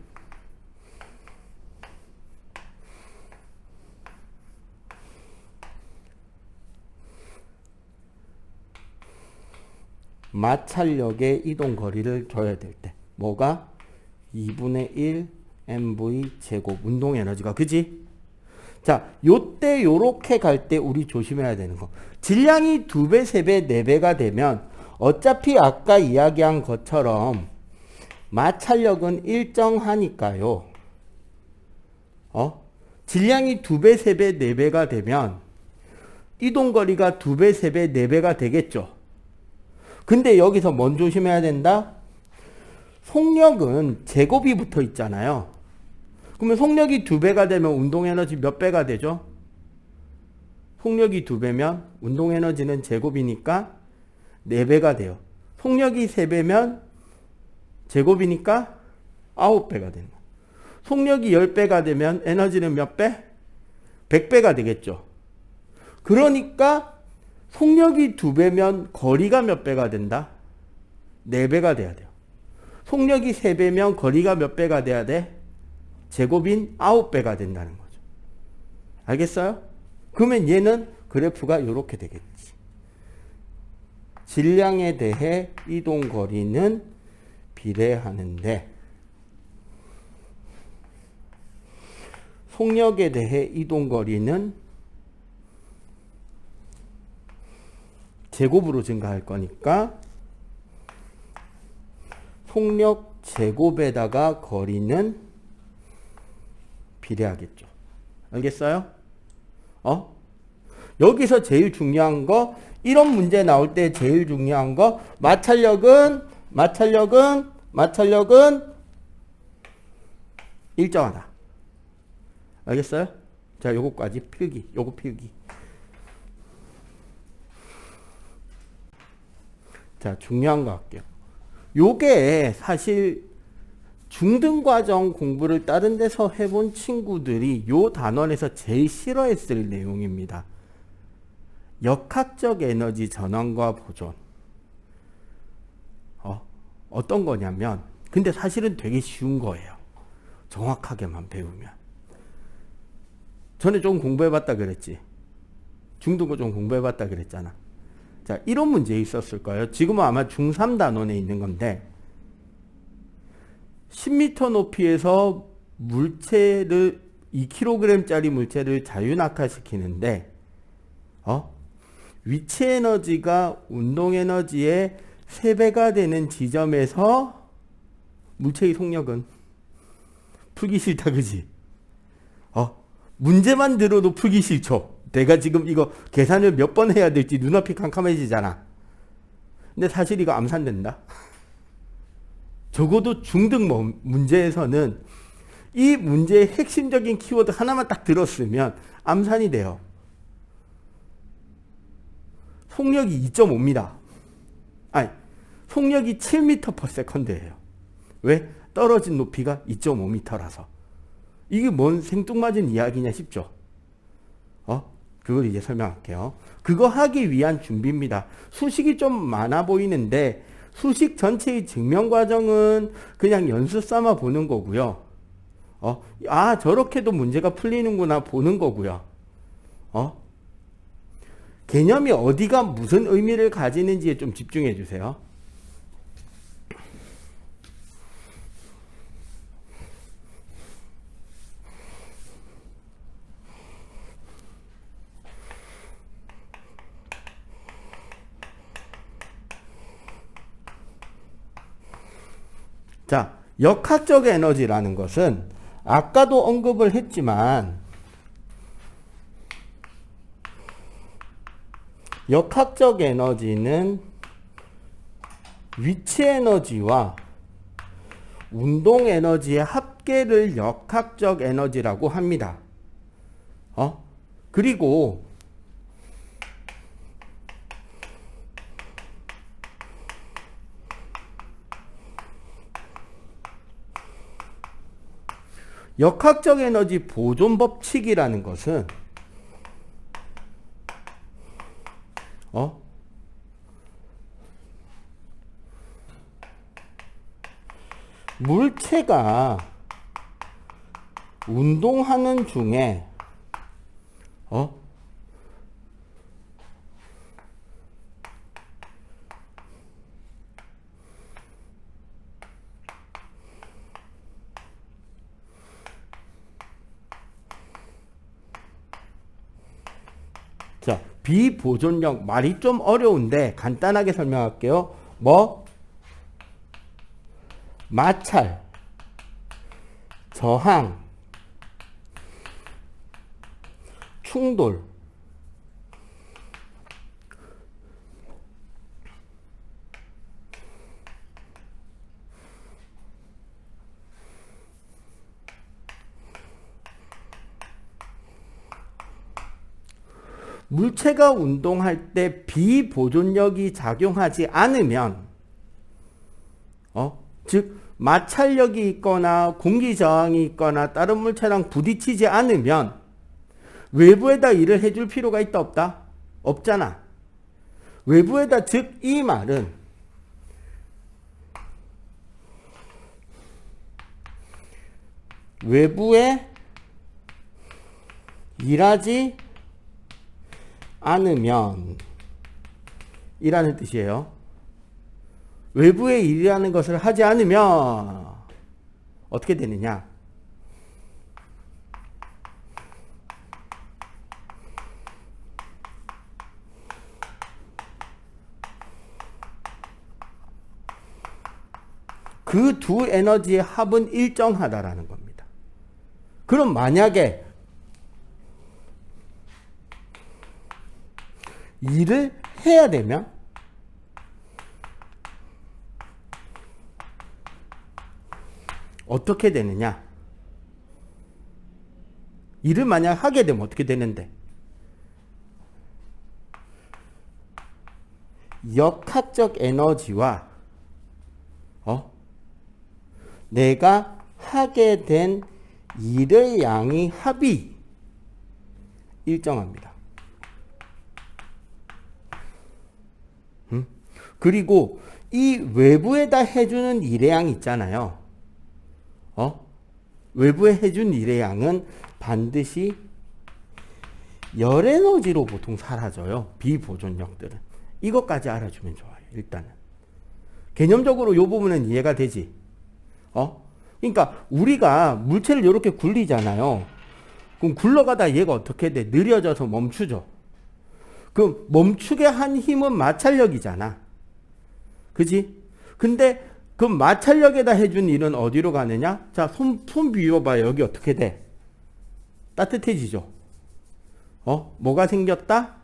마찰력의 이동 거리를 줘야 될 때 뭐가? 2분의 1 mv 제곱 운동 에너지가. 그지? 자, 요때 요렇게 갈 때 우리 조심해야 되는 거. 질량이 2배, 3배, 4배가 되면 어차피 아까 이야기한 것처럼 마찰력은 일정하니까요. 질량이 2배, 3배, 4배가 되면 이동거리가 2배, 3배, 4배가 되겠죠. 근데 여기서 뭔 조심해야 된다? 속력은 제곱이 붙어 있잖아요. 그러면 속력이 2배가 되면 운동에너지 몇 배가 되죠? 속력이 2배면 운동에너지는 제곱이니까 4배가 돼요. 속력이 3배면 제곱이니까 9배가 되는 거예요. 속력이 10배가 되면 에너지는 몇 배? 100배가 되겠죠. 그러니까 속력이 2배면 거리가 몇 배가 된다? 4배가 돼야 돼요. 속력이 3배면 거리가 몇 배가 돼야 돼? 제곱인 9배가 된다는 거죠. 알겠어요? 그러면 얘는 그래프가 이렇게 되겠지. 질량에 대해 이동거리는 비례하는데 속력에 대해 이동거리는 제곱으로 증가할 거니까 속력 제곱에다가 거리는 비례하겠죠. 알겠어요? 여기서 제일 중요한 거, 이런 문제 나올 때 제일 중요한 거, 마찰력은 일정하다. 알겠어요? 자, 요거까지 필기, 요거 필기. 자, 중요한 거 할게요. 요게 사실 중등과정 공부를 다른 데서 해본 친구들이 요 단원에서 제일 싫어했을 내용입니다. 역학적 에너지 전환과 보존. 어떤 거냐면, 근데 사실은 되게 쉬운 거예요. 정확하게만 배우면. 전에 좀 공부해봤다 그랬지. 중등고 좀 공부해봤다 그랬잖아. 자, 이런 문제 있었을 거예요. 지금은 아마 중3 단원에 있는 건데, 10m 높이에서 물체를 2kg짜리 물체를 자유낙하시키는데 위치 에너지가 운동 에너지의 3배가 되는 지점에서 물체의 속력은 풀기 싫다 그지? 문제만 들어도 풀기 싫죠. 내가 지금 이거 계산을 몇 번 해야 될지 눈앞이 캄캄해지잖아. 근데 사실 이거 암산된다. 적어도 중등 문제에서는 이 문제의 핵심적인 키워드 하나만 딱 들었으면 암산이 돼요. 속력이 2.5입니다. 아니, 속력이 7m/s예요. 왜? 떨어진 높이가 2.5m라서. 이게 뭔 생뚱맞은 이야기냐 싶죠? 그걸 이제 설명할게요. 그거 하기 위한 준비입니다. 수식이 좀 많아 보이는데 수식 전체의 증명 과정은 그냥 연습 삼아 보는 거고요. 저렇게도 문제가 풀리는구나 보는 거고요. 개념이 어디가 무슨 의미를 가지는지에 좀 집중해 주세요. 자, 역학적 에너지라는 것은 아까도 언급을 했지만 역학적 에너지는 위치 에너지와 운동 에너지의 합계를 역학적 에너지라고 합니다. 그리고 역학적 에너지 보존 법칙이라는 것은 물체가 운동하는 중에 자, 비보존력 말이 좀 어려운데 간단하게 설명할게요. 마찰, 저항, 충돌, 물체가 운동할 때 비보존력이 작용하지 않으면 즉 마찰력이 있거나 공기저항이 있거나 다른 물체랑 부딪히지 않으면 외부에다 일을 해줄 필요가 있다 없다? 없잖아. 외부에다, 즉 이 말은 외부에 일하지 않으면 이라는 뜻이에요. 외부에 일이라는 것을 하지 않으면 어떻게 되느냐? 그 두 에너지의 합은 일정하다라는 겁니다. 그럼 만약에 일을 해야 되면 어떻게 되느냐? 일을 만약 하게 되면 어떻게 되는데? 역학적 에너지와 내가 하게 된 일의 양의 합이 일정합니다. 그리고 이 외부에다 해주는 일의 양 있잖아요. 외부에 해준 일의 양은 반드시 열 에너지로 보통 사라져요. 비보존력들은. 이것까지 알아주면 좋아요. 일단은. 개념적으로 이 부분은 이해가 되지. 그러니까 우리가 물체를 이렇게 굴리잖아요. 그럼 굴러가다 얘가 어떻게 돼? 느려져서 멈추죠. 그럼 멈추게 한 힘은 마찰력이잖아. 그지? 근데 그 마찰력에다 해준 일은 어디로 가느냐? 자, 손 비워봐. 여기 어떻게 돼? 따뜻해지죠. 뭐가 생겼다?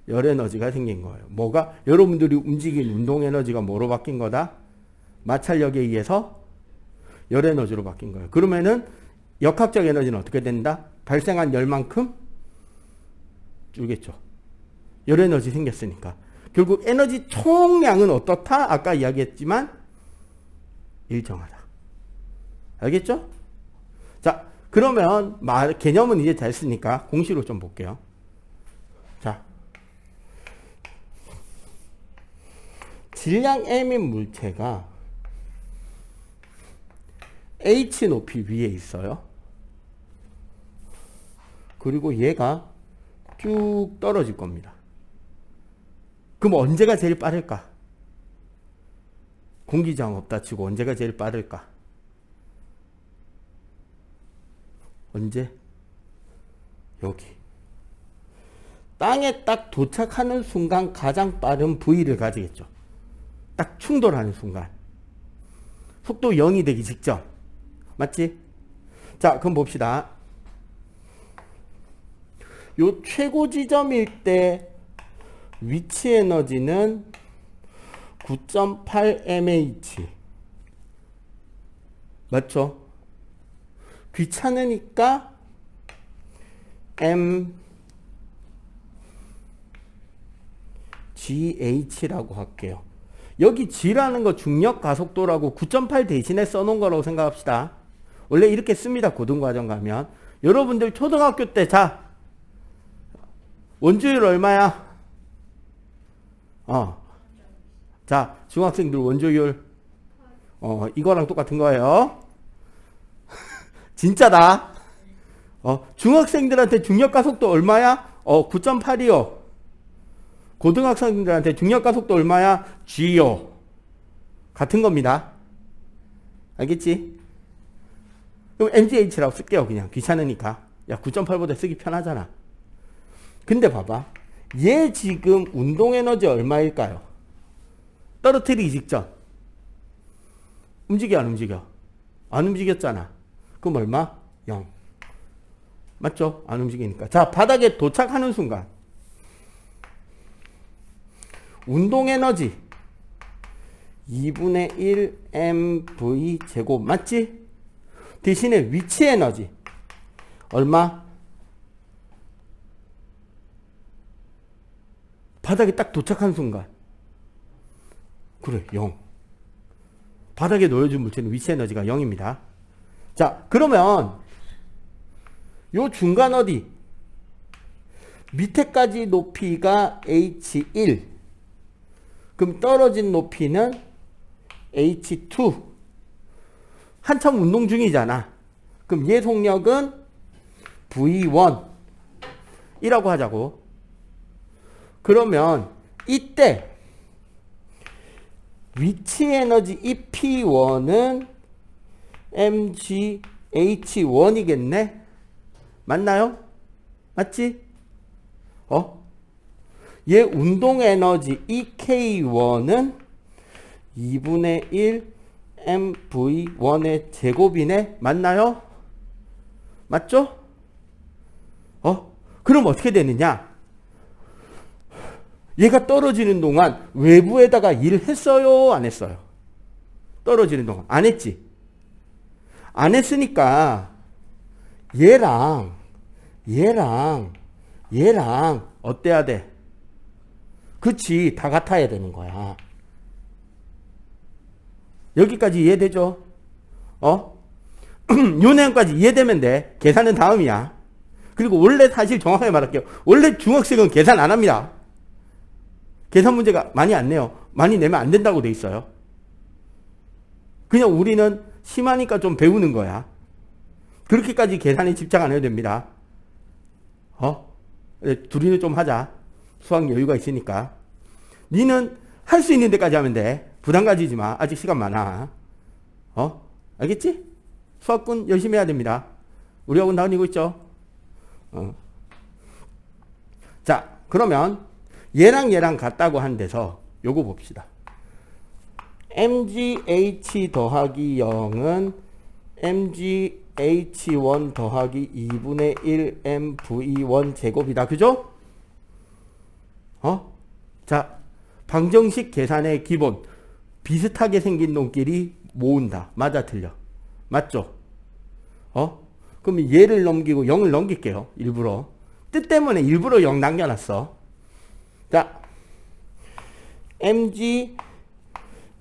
열 에너지가 생긴 거예요. 뭐가? 여러분들이 움직인 운동 에너지가 뭐로 바뀐 거다? 마찰력에 의해서 열 에너지로 바뀐 거예요. 그러면은 역학적 에너지는 어떻게 된다? 발생한 열만큼 줄겠죠. 열 에너지 생겼으니까. 결국 에너지 총량은 어떻다? 아까 이야기했지만 일정하다. 알겠죠? 자, 그러면 개념은 이제 다 했으니까 공식으로 좀 볼게요. 자, 질량 m인 물체가 h 높이 위에 있어요. 그리고 얘가 쭉 떨어질 겁니다. 그럼 언제가 제일 빠를까? 공기저항 없다 치고 언제가 제일 빠를까? 언제? 여기. 땅에 딱 도착하는 순간 가장 빠른 V를 가지겠죠. 딱 충돌하는 순간. 속도 0이 되기 직전. 맞지? 자, 그럼 봅시다. 요 최고 지점일 때 위치 에너지는 9.8mH. 맞죠? 귀찮으니까 mgh라고 할게요. 여기 g라는 거 중력 가속도라고 9.8 대신에 써놓은 거라고 생각합시다. 원래 이렇게 씁니다. 고등과정 가면. 여러분들 초등학교 때 자, 원주율 얼마야? 자, 중학생들 원주율 이거랑 똑같은 거예요. 진짜다. 중학생들한테 중력가속도 얼마야? 9.8이요. 고등학생들한테 중력가속도 얼마야? G요. 같은 겁니다. 알겠지? 그럼 MGH라고 쓸게요. 그냥 귀찮으니까. 야, 9.8보다 쓰기 편하잖아. 근데 봐봐. 얘 지금 운동에너지 얼마일까요? 떨어뜨리기 직전. 움직여 안 움직여? 안 움직였잖아. 그럼 얼마? 0. 맞죠? 안 움직이니까. 자, 바닥에 도착하는 순간 운동에너지 2분의 1 mv 제곱 맞지? 대신에 위치에너지 얼마? 바닥에 딱 도착한 순간 그래 0. 바닥에 놓여준 물체는 위치에너지가 0입니다. 자, 그러면 요 중간 어디? 밑에까지 높이가 h1. 그럼 떨어진 높이는 h2. 한참 운동 중이잖아. 그럼 얘 속력은 v1 이라고 하자고. 그러면 이때 위치 에너지 EP1은 mgh1이겠네? 맞나요? 맞지? 얘 운동 에너지 EK1은 2분의 1 mv1의 제곱이네? 맞나요? 맞죠? 그럼 어떻게 되느냐? 얘가 떨어지는 동안 외부에다가 일을 했어요? 안 했어요? 떨어지는 동안. 안 했지? 안 했으니까 얘랑 어때야 돼? 그치, 다 같아야 되는 거야. 여기까지 이해되죠? 요 내용까지 이해되면 돼. 계산은 다음이야. 그리고 원래 사실 정확하게 말할게요. 원래 중학생은 계산 안 합니다. 계산 문제가 많이 안 내요. 많이 내면 안 된다고 돼 있어요. 그냥 우리는 심하니까 좀 배우는 거야. 그렇게까지 계산에 집착 안 해도 됩니다. 둘이는 좀 하자. 수학 여유가 있으니까. 니는 할 수 있는 데까지 하면 돼. 부담 가지지 마. 아직 시간 많아. 알겠지? 수학군 열심히 해야 됩니다. 우리 학원 다니고 있죠? 자, 그러면 얘랑 같다고 한 데서 요거 봅시다. mgh 더하기 0은 mgh1 더하기 2분의 1 mv1 제곱이다. 그죠? 자, 방정식 계산의 기본. 비슷하게 생긴 놈끼리 모은다. 맞아, 틀려? 맞죠? 그럼 얘를 넘기고 0을 넘길게요. 일부러. 뜻 때문에 일부러 0 남겨놨어. 자, mg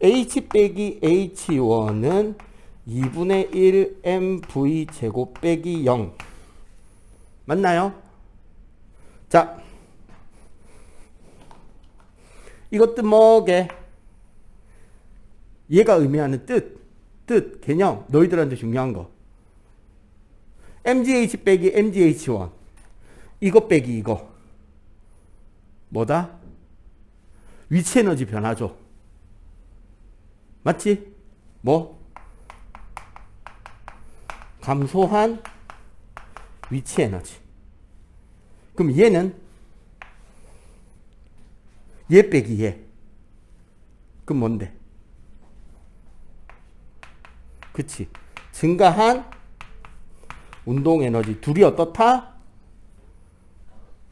h 빼기 h1은 2분의 1 mv 제곱 빼기 0. 맞나요? 자, 이것도 뭐게? 얘가 의미하는 뜻, 개념, 너희들한테 중요한 거. mgh 빼기 mgh1. 이거 빼기 이거. 뭐다? 위치 에너지 변화죠. 맞지? 뭐? 감소한 위치 에너지. 그럼 얘는 얘 빼기 얘. 그럼 뭔데? 그치. 증가한 운동 에너지. 둘이 어떻다?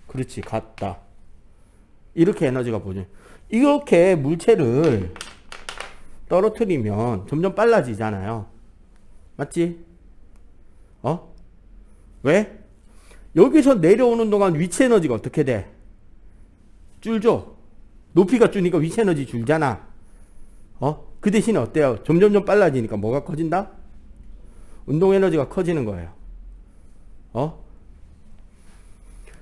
그렇지. 같다. 이렇게 에너지가 보죠. 이렇게 물체를 떨어뜨리면 점점 빨라지잖아요. 맞지? 왜? 여기서 내려오는 동안 위치 에너지가 어떻게 돼? 줄죠? 높이가 줄니까 위치 에너지 줄잖아. 그 대신에 어때요? 점점점 빨라지니까 뭐가 커진다? 운동 에너지가 커지는 거예요.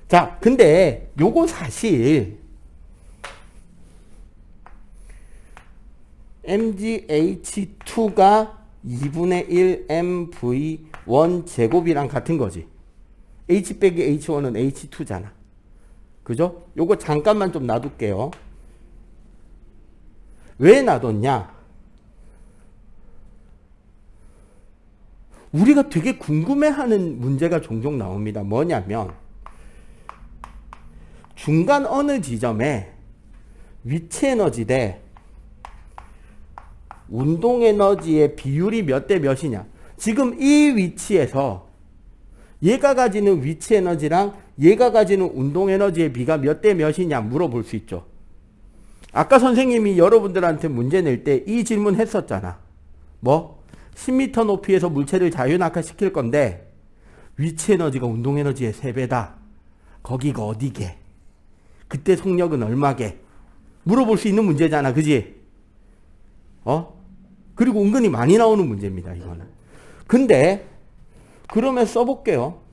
자, 근데 요거 사실 mgh2가 2분의 1 mv1 제곱이랑 같은 거지. h 빼기 h1은 h2잖아. 그죠? 요거 잠깐만 좀 놔둘게요. 왜 놔뒀냐? 우리가 되게 궁금해하는 문제가 종종 나옵니다. 뭐냐면 중간 어느 지점에 위치 에너지 대 운동 에너지의 비율이 몇 대 몇이냐. 지금 이 위치에서 얘가 가지는 위치 에너지랑 얘가 가지는 운동 에너지의 비가 몇 대 몇이냐 물어볼 수 있죠. 아까 선생님이 여러분들한테 문제 낼 때 이 질문 했었잖아. 뭐? 10m 높이에서 물체를 자유낙하시킬 건데 위치 에너지가 운동 에너지의 3배다. 거기가 어디게? 그때 속력은 얼마게? 물어볼 수 있는 문제잖아. 그지? 그리고 은근히 많이 나오는 문제입니다. 이거는. 근데 그러면 써볼게요.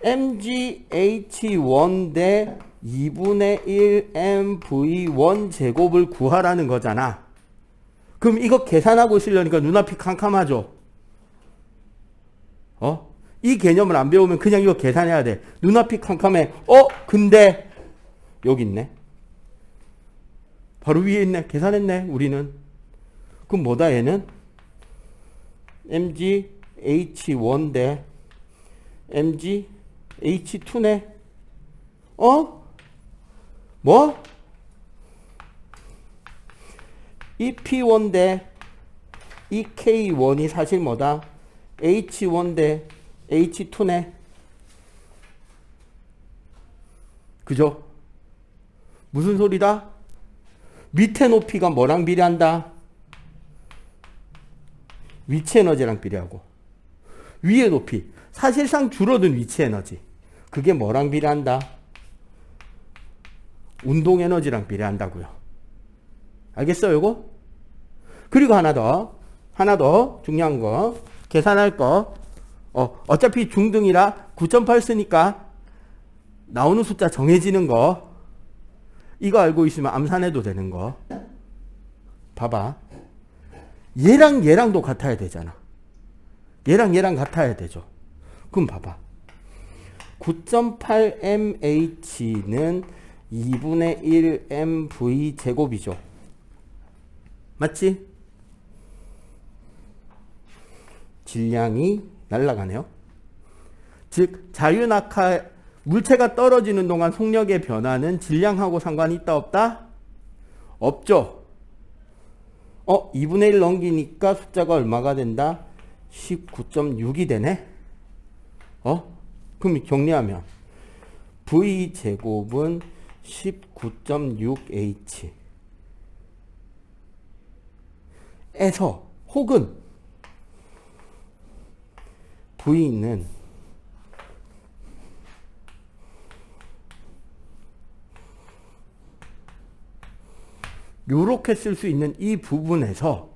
mgh1 대 2분의 1 mv1 제곱을 구하라는 거잖아. 그럼 이거 계산하고 있으려니까 눈앞이 캄캄하죠. 이 개념을 안 배우면 그냥 이거 계산해야 돼. 눈앞이 캄캄해. 근데 여기 있네. 바로 위에 있네. 계산했네. 우리는. 그럼 뭐다 얘는? mgh1 대 mgh2네. 뭐? 이 P1 대 이 K1이 사실 뭐다? H1 대 H2네. 그죠? 무슨 소리다? 밑에 높이가 뭐랑 비례한다? 위치 에너지랑 비례하고. 위의 높이. 사실상 줄어든 위치 에너지. 그게 뭐랑 비례한다? 운동 에너지랑 비례한다고요. 알겠어요, 이거? 그리고 하나 더. 하나 더 중요한 거. 계산할 거. 어차피 중등이라 9.8 쓰니까 나오는 숫자 정해지는 거. 이거 알고 있으면 암산해도 되는 거. 봐봐. 얘랑 얘랑도 같아야 되잖아. 얘랑 얘랑 같아야 되죠. 그럼 봐봐. 9.8mh는 2분의 1mv 제곱이죠. 맞지? 질량이 날아가네요. 즉 자유낙하 물체가 떨어지는 동안 속력의 변화는 질량하고 상관이 있다 없다? 없죠. 2분의 1 넘기니까 숫자가 얼마가 된다? 19.6이 되네. 그럼 정리하면 V제곱은 19.6H 에서 혹은 V는 요렇게 쓸 수 있는 이 부분에서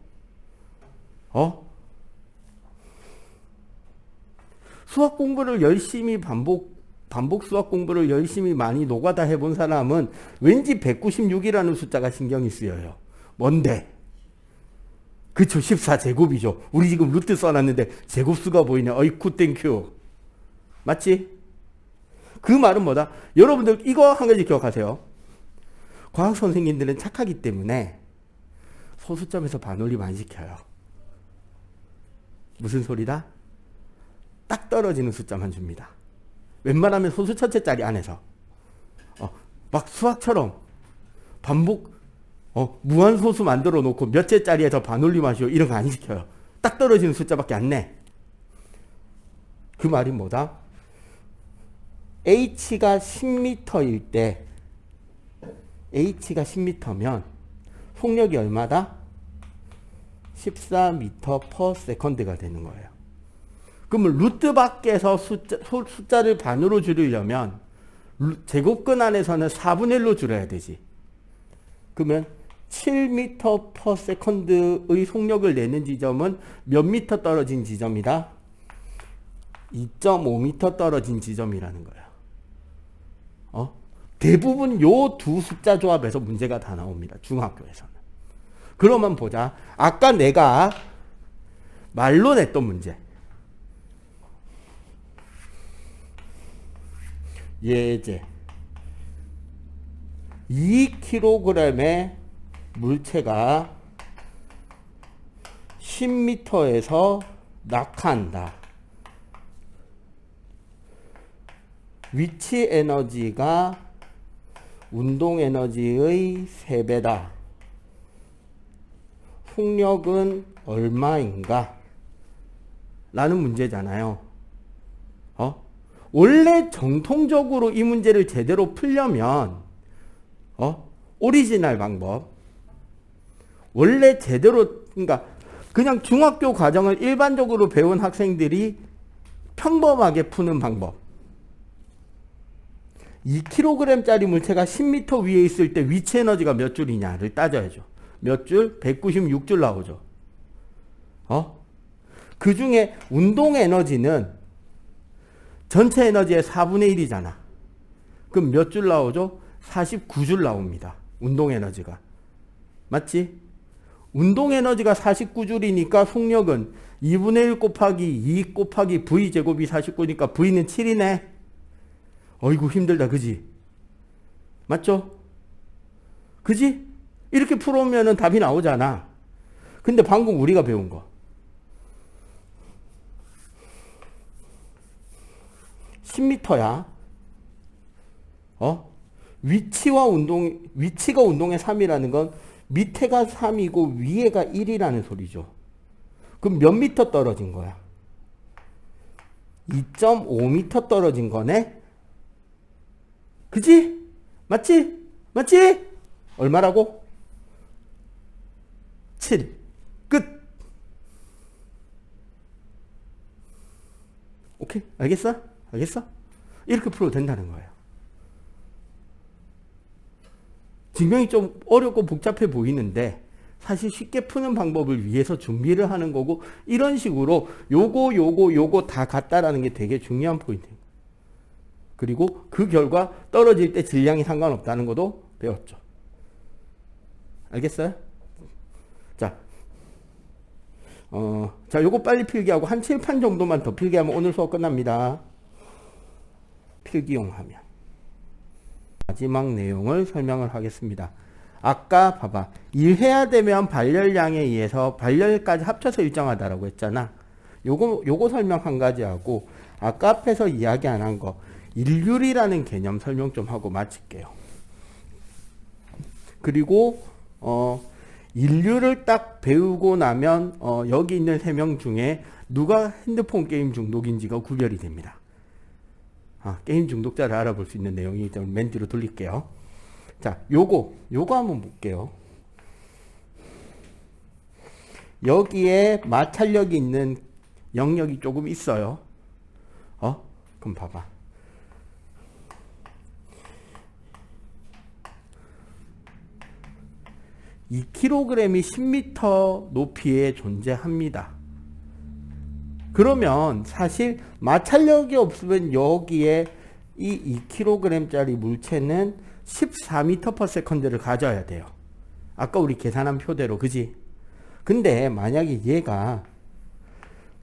수학 공부를 열심히 반복 수학 공부를 열심히 많이 노가다 해본 사람은 왠지 196이라는 숫자가 신경이 쓰여요. 뭔데? 그쵸, 14제곱이죠. 우리 지금 루트 써놨는데 제곱수가 보이네. 어이쿠 땡큐. 맞지? 그 말은 뭐다? 여러분들 이거 한 가지 기억하세요. 과학 선생님들은 착하기 때문에 소수점에서 반올림 안 시켜요. 무슨 소리다? 딱 떨어지는 숫자만 줍니다. 웬만하면 소수 첫째짜리 안에서 막 수학처럼 반복 무한소수 만들어 놓고 몇째짜리에서 반올림 하시오 이런 거 안 시켜요. 딱 떨어지는 숫자밖에 안 내. 그 말이 뭐다? H가 10m일 때 H가 10m면 속력이 얼마다? 14m/s가 되는 거예요. 그러면 루트 밖에서 숫자를 반으로 줄이려면 제곱근 안에서는 4분의 1로 줄여야 되지. 그러면 7m/s의 속력을 내는 지점은 몇 미터 떨어진 지점이다? 2.5m 떨어진 지점이라는 거야. 대부분 요 두 숫자 조합에서 문제가 다 나옵니다. 중학교에서는. 그러면 보자. 아까 내가 말로 냈던 문제. 예제. 2kg의 물체가 10m에서 낙하한다. 위치 에너지가 운동 에너지의 3배다. 속력은 얼마인가? 라는 문제잖아요. 원래 정통적으로 이 문제를 제대로 풀려면 오리지널 방법. 원래 제대로 그러니까 그냥 중학교 과정을 일반적으로 배운 학생들이 평범하게 푸는 방법. 2kg짜리 물체가 10m 위에 있을 때 위치 에너지가 몇 줄이냐를 따져야죠. 몇 줄? 196줄 나오죠. 그 중에 운동 에너지는 전체 에너지의 4분의 1이잖아. 그럼 몇 줄 나오죠? 49줄 나옵니다. 운동 에너지가. 맞지? 운동 에너지가 49줄이니까 속력은 2분의 1 곱하기 2 곱하기 V제곱이 49니까 V는 7이네. 어이구 힘들다. 그지? 맞죠? 그지? 이렇게 풀어오면 답이 나오잖아. 근데 방금 우리가 배운 거 10m야. 위치가 운동의 3이라는 건 밑에가 3이고 위에가 1이라는 소리죠. 그럼 몇 미터 떨어진 거야? 2.5m 떨어진 거네? 그지? 맞지? 맞지? 얼마라고? 7. 끝. 오케이? 알겠어? 알겠어? 이렇게 풀어도 된다는 거예요. 증명이 좀 어렵고 복잡해 보이는데 사실 쉽게 푸는 방법을 위해서 준비를 하는 거고, 이런 식으로 요거 다 같다라는 게 되게 중요한 포인트예요. 그리고 그 결과 떨어질 때 질량이 상관없다는 것도 배웠죠. 알겠어요? 자, 요거 빨리 필기하고 한 칠판 정도만 더 필기하면 오늘 수업 끝납니다. 필기용 화면. 마지막 내용을 설명을 하겠습니다. 아까 봐봐. 일해야 되면 발열량에 의해서 발열까지 합쳐서 일정하다라고 했잖아. 요거 설명 한 가지 하고, 아까 앞에서 이야기 안 한 거, 일률이라는 개념 설명 좀 하고 마칠게요. 그리고, 인류를 딱 배우고 나면 여기 있는 3명 중에 누가 핸드폰 게임 중독인지가 구별이 됩니다. 게임 중독자를 알아볼 수 있는 내용이기 때문에 맨 뒤로 돌릴게요. 자, 요거 한번 볼게요. 여기에 마찰력이 있는 영역이 조금 있어요. 그럼 봐봐. 2kg이 10m 높이에 존재합니다. 그러면 사실 마찰력이 없으면 여기에 이 2kg짜리 물체는 14m/s를 가져야 돼요. 아까 우리 계산한 표대로, 그지? 근데 만약에 얘가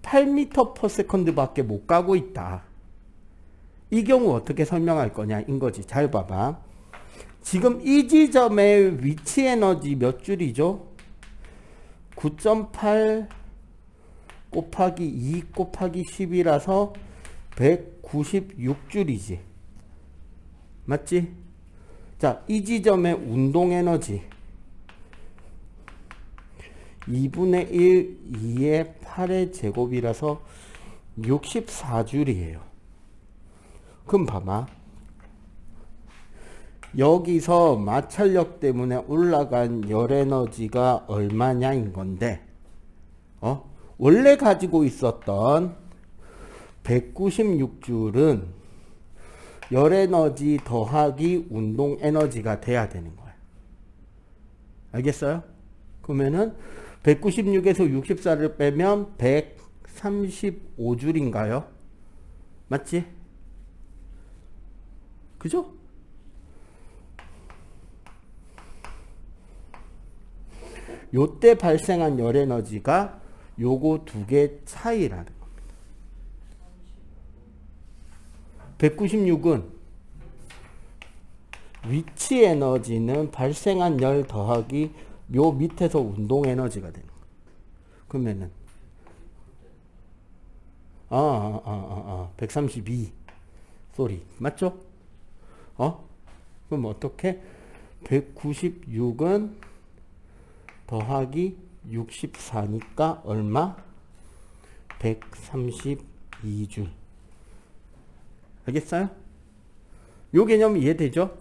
8m/s 밖에 못 가고 있다. 이 경우 어떻게 설명할 거냐 인 거지. 잘 봐봐. 지금 이 지점의 위치 에너지 몇 줄이죠? 9.8 곱하기 2 곱하기 10이라서 196줄이지. 맞지? 자, 이 지점의 운동 에너지 2분의 1, 2의 8의 제곱이라서 64줄이에요. 그럼 봐봐. 여기서 마찰력 때문에 올라간 열 에너지가 얼마냐인 건데, 원래 가지고 있었던 196줄은 열 에너지 더하기 운동 에너지가 돼야 되는 거야. 알겠어요? 그러면은 196에서 64를 빼면 135줄인가요? 맞지? 그죠? 요때 발생한 열 에너지가 요거 두 개 차이라는 겁니다. 196은 위치 에너지는 발생한 열 더하기 요 밑에서 운동 에너지가 되는 거예요. 그러면은 132 쏘리 맞죠? 그럼 어떻게? 196은 더하기 64니까 얼마? 132줄. 알겠어요? 요 개념 이해되죠?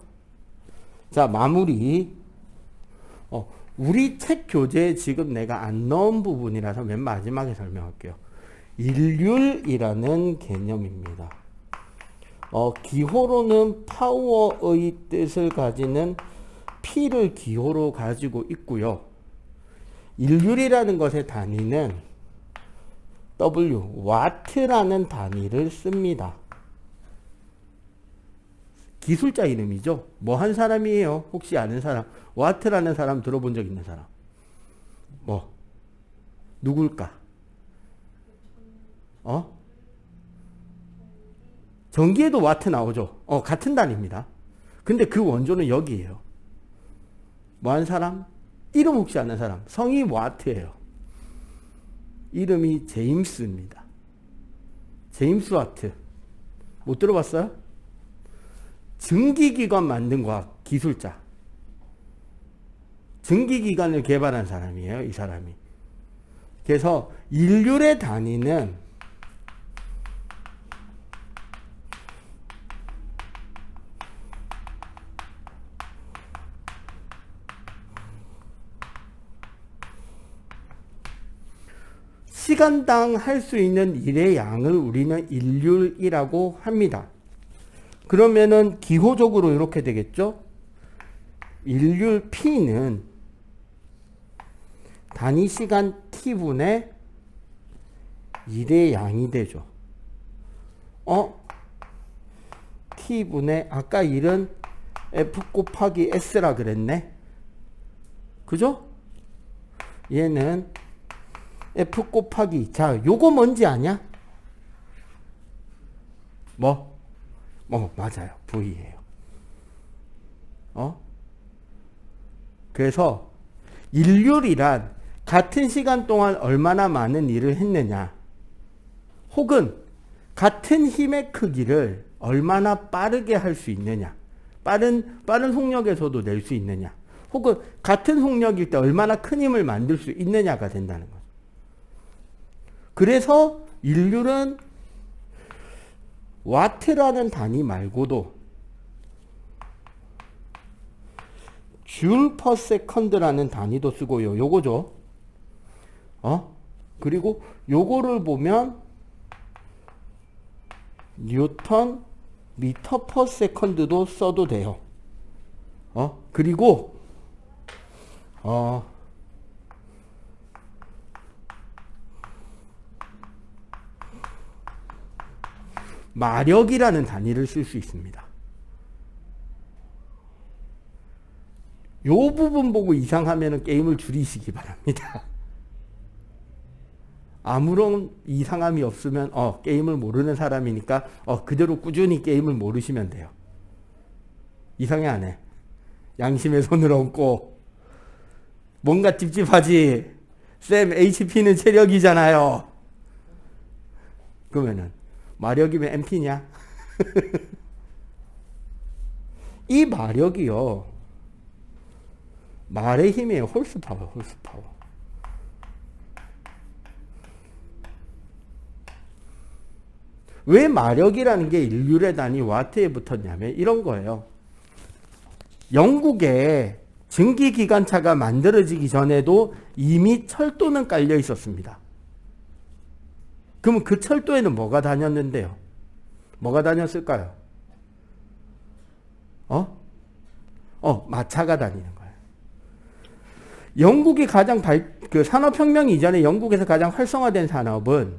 자, 마무리. 우리 책 교재에 지금 내가 안 넣은 부분이라서 맨 마지막에 설명할게요. 일률이라는 개념입니다. 기호로는 파워의 뜻을 가지는 P를 기호로 가지고 있고요. 일률이라는 것의 단위는 W, 와트라는 단위를 씁니다. 기술자 이름이죠. 뭐 한 사람이에요? 혹시 아는 사람? 와트라는 사람 들어본 적 있는 사람? 누굴까? 전기에도 와트 나오죠. 같은 단위입니다. 근데 그 원조는 여기에요. 뭐 한 사람? 이름 혹시 아는 사람? 성이 와트예요. 이름이 제임스입니다. 제임스 와트. 못 들어봤어요? 증기기관 만든 과학 기술자. 증기기관을 개발한 사람이에요, 이 사람이. 그래서 일률의 단위는 시간당 할 수 있는 일의 양을 우리는 일률이라고 합니다. 그러면은 기호적으로 이렇게 되겠죠? 일률 P는 단위 시간 t분의 일의 양이 되죠. t분의 아까 일은 f 곱하기 s라 그랬네. 그죠? 얘는 f 곱하기, 자, 요거 뭔지 아냐? 맞아요. v예요. 그래서 일률이란 같은 시간 동안 얼마나 많은 일을 했느냐, 혹은 같은 힘의 크기를 얼마나 빠르게 할 수 있느냐, 빠른 속력에서도 낼 수 있느냐, 혹은 같은 속력일 때 얼마나 큰 힘을 만들 수 있느냐가 된다는 거죠. 그래서 일률은 와트라는 단위 말고도 줄 퍼 세컨드라는 단위도 쓰고요. 요거죠. 그리고 요거를 보면 뉴턴 미터 퍼 세컨드도 써도 돼요. 그리고 마력이라는 단위를 쓸 수 있습니다. 요 부분 보고 이상하면 게임을 줄이시기 바랍니다. 아무런 이상함이 없으면 게임을 모르는 사람이니까 그대로 꾸준히 게임을 모르시면 돼요. 이상해 안 해. 양심의 손을 얹고 뭔가 찝찝하지. 쌤 HP는 체력이잖아요. 그러면은 마력이면 MP냐? 이 마력이요, 말의 힘이에요. 홀스파워. 왜 마력이라는 게 일률의 단위 와트에 붙었냐면 이런 거예요. 영국에 증기기관차가 만들어지기 전에도 이미 철도는 깔려 있었습니다. 그러면 그 철도에는 뭐가 다녔는데요? 뭐가 다녔을까요? 마차가 다니는 거예요. 영국이 가장 산업혁명 이전에 영국에서 가장 활성화된 산업은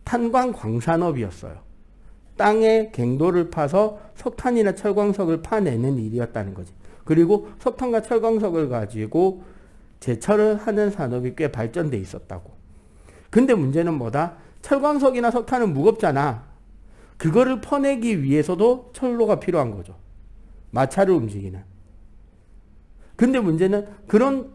탄광 광산업이었어요. 땅에 갱도를 파서 석탄이나 철광석을 파내는 일이었다는 거지. 그리고 석탄과 철광석을 가지고 제철을 하는 산업이 꽤 발전돼 있었다고. 근데 문제는 뭐다? 철광석이나 석탄은 무겁잖아. 그거를 퍼내기 위해서도 철로가 필요한 거죠. 마차를 움직이는. 근데 문제는 그런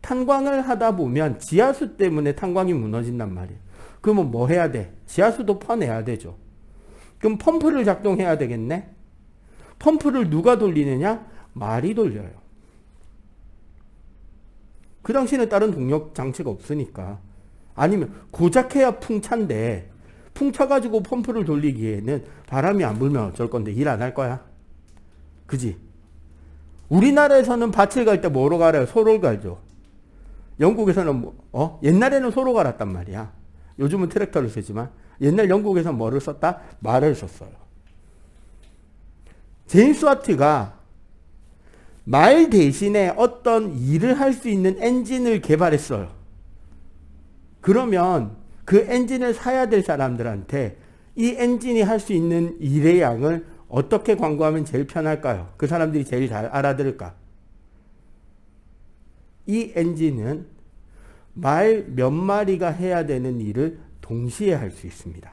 탄광을 하다 보면 지하수 때문에 탄광이 무너진단 말이에요. 그러면 뭐 해야 돼? 지하수도 퍼내야 되죠. 그럼 펌프를 작동해야 되겠네? 펌프를 누가 돌리느냐? 말이 돌려요. 그 당시에는 다른 동력 장치가 없으니까. 아니면 고작해야 풍차인데 풍차 가지고 펌프를 돌리기에는 바람이 안 불면 어쩔 건데 일 안 할 거야? 그지? 우리나라에서는 밭을 갈 때 뭐로 갈아요? 소를 갈죠. 영국에서는 옛날에는 소로 갈았단 말이야. 요즘은 트랙터를 쓰지만 옛날 영국에서는 뭐를 썼다? 말을 썼어요. 제임스 와트가 말 대신에 어떤 일을 할 수 있는 엔진을 개발했어요. 그러면 그 엔진을 사야 될 사람들한테 이 엔진이 할 수 있는 일의 양을 어떻게 광고하면 제일 편할까요? 그 사람들이 제일 잘 알아들을까? 이 엔진은 말 몇 마리가 해야 되는 일을 동시에 할 수 있습니다.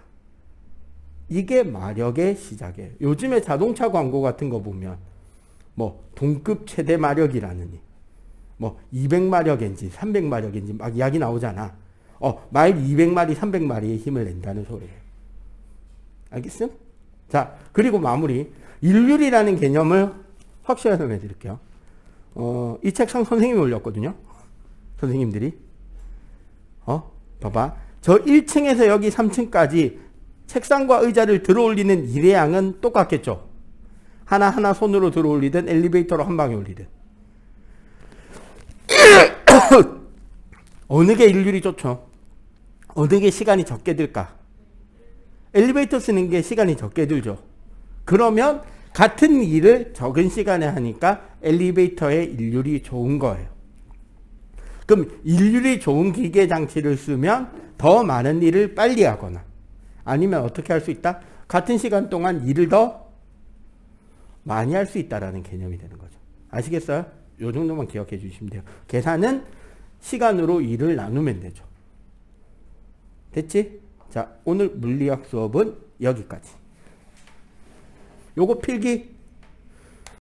이게 마력의 시작이에요. 요즘에 자동차 광고 같은 거 보면 동급 최대 마력이라느니 200마력 엔진, 300마력 엔진 막 이야기 나오잖아. 말 200마리, 300마리의 힘을 낸다는 소리예요. 알겠음? 자, 그리고 마무리. 일률이라는 개념을 확실하게 설명해 드릴게요. 이 책상 선생님이 올렸거든요. 선생님들이. 봐봐. 저 1층에서 여기 3층까지 책상과 의자를 들어 올리는 일의 양은 똑같겠죠. 하나하나 손으로 들어 올리든 엘리베이터로 한 방에 올리든. 어느 게 일률이 좋죠? 어느 게 시간이 적게 들까? 엘리베이터 쓰는 게 시간이 적게 들죠. 그러면 같은 일을 적은 시간에 하니까 엘리베이터의 일률이 좋은 거예요. 그럼 일률이 좋은 기계 장치를 쓰면 더 많은 일을 빨리 하거나 아니면 어떻게 할 수 있다? 같은 시간 동안 일을 더 많이 할 수 있다라는 개념이 되는 거죠. 아시겠어요? 요 정도만 기억해 주시면 돼요. 계산은 시간으로 일을 나누면 되죠. 됐지? 자, 오늘 물리학 수업은 여기까지. 요거 필기